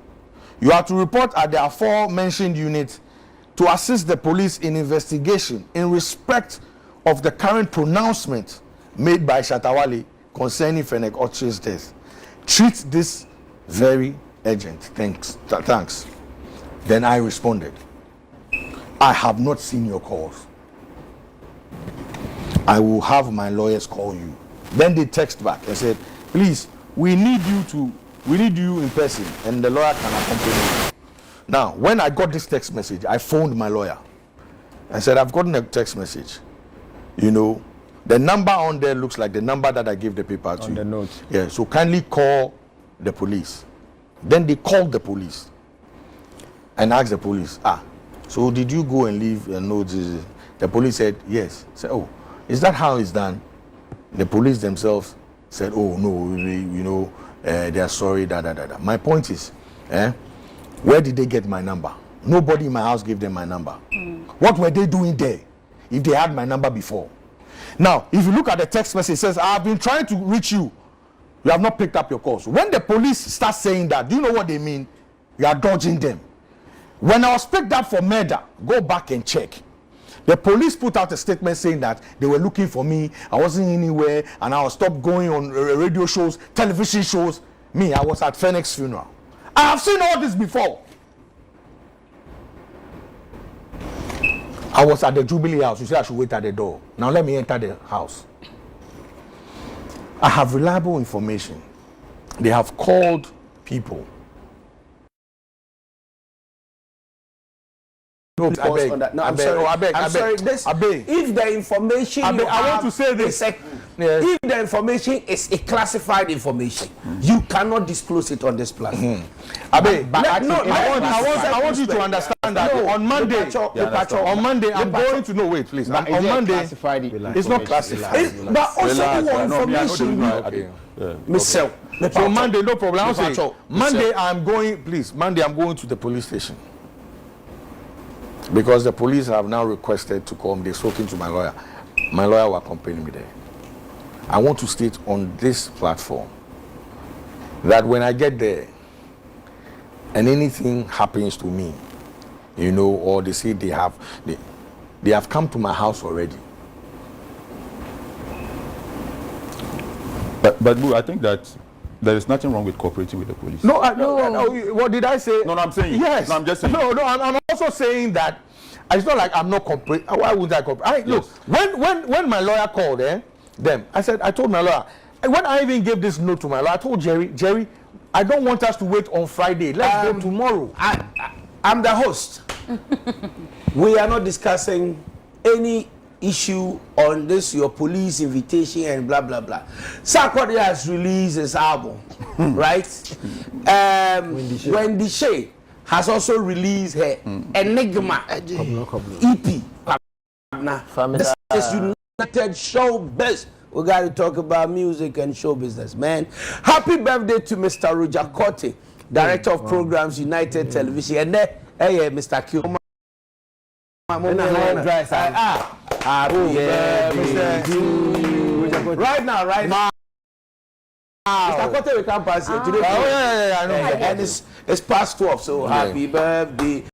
B: You are to report at the aforementioned unit to assist the police in investigation in respect of the current pronouncement made by Shattawale concerning Fennec Oche's death. Treat this very urgent. Thanks. Then I responded, I have not seen your calls. I will have my lawyers call you. Then they text back and said, please, we need you in person, and the lawyer can accompany you. Now, when I got this text message, I phoned my lawyer. I said, I've gotten a text message. You know, the number on there looks like the number that I gave the paper to.
H: On the note.
B: Yeah, so kindly call the police. Then they called the police and asked the police, so did you go and leave a note? The police said, yes. I said, oh, is that how it's done? The police themselves said, oh, no, they are sorry, My point is, where did they get my number? Nobody in my house gave them my number. What were they doing there if they had my number before? Now, if you look at the text message, it says, I have been trying to reach you. You have not picked up your calls. When the police start saying that, do you know what they mean? You are dodging them. When I was picked up for murder, go back and check. The police put out a statement saying that they were looking for me. I wasn't anywhere, and I was stopped going on radio shows, television shows. Me, I was at Fennec's funeral. I have seen all this before. I was at the Jubilee House. You said I should wait at the door. Now let me enter the house. I have reliable information. They have called people. No,
A: Pause on that. No, I'm sorry. I'm sorry. If the information
B: I want to say this.
A: If the information is a classified information, you cannot disclose it on this platform.
B: I want you to understand that on Monday, I'm going to know. Wait, please. On Monday, it's not classified.
A: But also information.
B: So Monday, no problem. I'll say Monday, Monday, I'm going to the police station. Because the police have now requested to come, they're spoken to my lawyer. My lawyer will accompany me there. I want to state on this platform that when I get there and anything happens to me, you know, or they say they have come to my house already.
C: But Boo, I think that there is nothing wrong with cooperating with the police.
B: No, what did I say?
C: No, I'm saying
B: yes.
C: No, I'm just saying.
B: No, I'm also saying that it's not like I'm not cooperating. Why would I cooperate? Look, when my lawyer called them, I told my lawyer, when I even gave this note to my lawyer, I told Jerry, I don't want us to wait on Friday. Let's go tomorrow.
A: I'm the host. We are not discussing any issue on this your police invitation and blah blah blah. Sarkodie has released his album, right? Wendy Shay has also released her Enigma EP. This is United Showbiz. We got to talk about music and show business, man. Happy birthday to Mr. Roger Cote, Director of Programs, United Television, and hey, Mr. Q. Happy birthday to you. Right now. Mr. Cote, we can't pass it today.
B: I know.
A: And it's past 12, so happy birthday